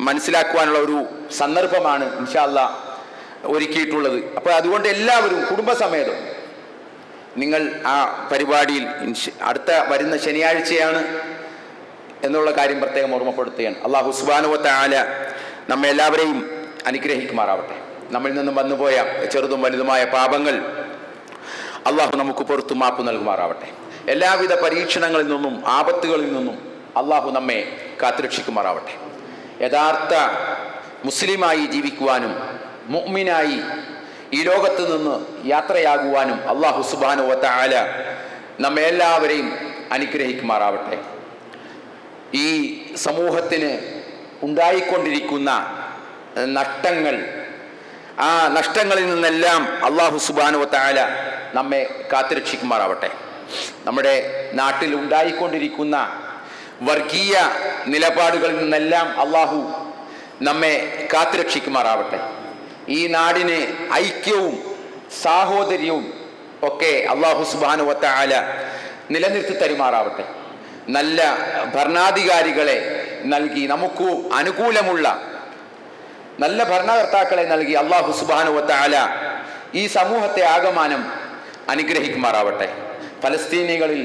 മനസ്സിലാക്കുവാനുള്ള ഒരു സന്ദർഭമാണ് ഇൻഷാ അല്ലാഹ് ഒരുക്കിയിട്ടുള്ളത്. അപ്പോൾ അതുകൊണ്ട് എല്ലാവരും കുടുംബസമേതം നിങ്ങൾ ആ പരിപാടിയിൽ അടുത്ത വരുന്ന ശനിയാഴ്ചയാണ് എന്നുള്ള കാര്യം പ്രത്യേകം ഓർമ്മപ്പെടുത്തുകയാണ്. അല്ലാഹു സുബ്ഹാനഹു വ തആല നമ്മെ എല്ലാവരെയും അനുഗ്രഹിക്കുമാറാവട്ടെ. നമ്മിൽ നിന്നും വന്നുപോയ ചെറുതും വലുതുമായ പാപങ്ങൾ അല്ലാഹു നമുക്ക് പുറത്തു മാപ്പ് നൽകുമാറാവട്ടെ. എല്ലാവിധ പരീക്ഷണങ്ങളിൽ നിന്നും ആപത്തുകളിൽ നിന്നും അല്ലാഹു നമ്മെ കാത്തുരക്ഷിക്കുമാറാവട്ടെ. യഥാർത്ഥ മുസ്ലിമായി ജീവിക്കുവാനും മുഅ്മിനായി ഈ ലോകത്ത് നിന്ന് യാത്രയാകുവാനും അല്ലാഹു സുബ്ഹാനഹു വ തആല നമ്മെ എല്ലാവരെയും അനുഗ്രഹിക്കുമാറാവട്ടെ. ഈ സമൂഹത്തിന് ഉണ്ടായിക്കൊണ്ടിരിക്കുന്ന നഷ്ടങ്ങൾ, ആ നഷ്ടങ്ങളിൽ നിന്നെല്ലാം അല്ലാഹു സുബ്ഹാനഹു വ തആല നമ്മെ കാത്തുരക്ഷിക്കുമാറാവട്ടെ. നമ്മുടെ നാട്ടിൽ ഉണ്ടായിക്കൊണ്ടിരിക്കുന്ന വർഗീയ നിലപാടുകളിൽ നിന്നെല്ലാം അല്ലാഹു നമ്മെ കാത്തുരക്ഷിക്കുമാറാവട്ടെ. ഈ നാടിന് ഐക്യവും സാഹോദര്യവും ഒക്കെ അല്ലാഹു സുബ്ഹാനഹു വ തആല നിലനിർത്തി തരുമാറാവട്ടെ. നല്ല ഭരണാധികാരികളെ നൽകി, നമുക്ക് അനുകൂലമുള്ള നല്ല ഭരണകർത്താക്കളെ നൽകി അല്ലാഹു സുബ്ഹാനഹു വ തആല ഈ സമൂഹത്തെ ആകമാനം അനുഗ്രഹിക്കുമാറാവട്ടെ. ഫലസ്തീനികളിൽ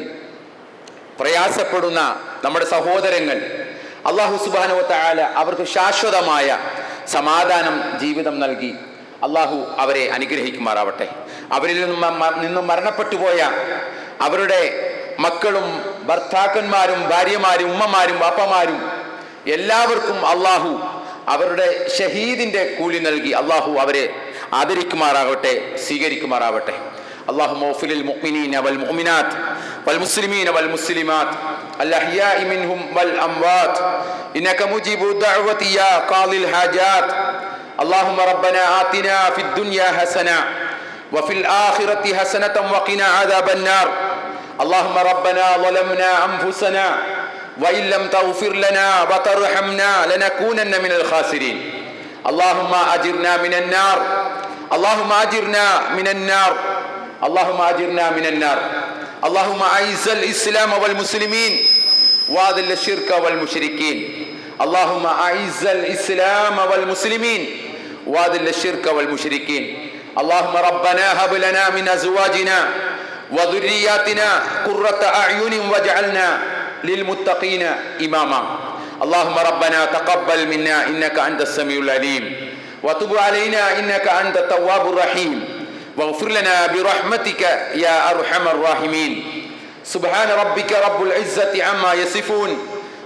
പ്രയാസപ്പെടുന്ന നമ്മുടെ സഹോദരങ്ങൾ അല്ലാഹു സുബ്ഹാനഹു വ തആല അവർക്ക് ശാശ്വതമായ സമാധാനം ജീവിതം നൽകി അല്ലാഹു അവരെ അനുഗ്രഹിക്കുമാറാവട്ടെ. അവരിൽ നിന്നും മരണപ്പെട്ടു പോയ അവരുടെ മക്കളും ഭർത്താക്കന്മാരും ഭാര്യമാരും ഉമ്മമാരും വാപ്പമാരും എല്ലാവർക്കും അല്ലാഹു അവരുടെ ഷഹീദിന്റെ കൂലി നൽകി അല്ലാഹു അവരെ ആദരിക്കുമാറാവട്ടെ, സ്വീകരിക്കുമാറാവട്ടെ. اللهم اغفر للمؤمنين والمؤمنات والمسلمين والمسلمات الأحياء منهم والأموات إنك مجيب الدعوة يا قاضي الحاجات. اللهم ربنا آتنا في الدنيا حسنة وفي الآخرة حسنة وقنا عذاب النار. اللهم ربنا ظلمنا أنفسنا وإن لم تغفر لنا وترحمنا لنكونن من الخاسرين. اللهم أجرنا من النار، اللهم أجرنا من النار، اللهم أجرنا من النار. اللهم أعز الإسلام والمسلمين وأذل الشرك والمشركين. اللهم أعز الإسلام والمسلمين وأذل الشرك والمشركين. اللهم ربنا هب لنا من أزواجنا وذرياتنا قرة أعين واجعلنا للمتقين إماما. اللهم ربنا تقبل منا إنك أنت السميع العليم وتب علينا إنك أنت التواب الرحيم واغفر لنا برحمتك يا أرحم الراحمين. سبحان ربك رب العزة عما يصفون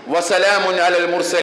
وسلام على المرسلين.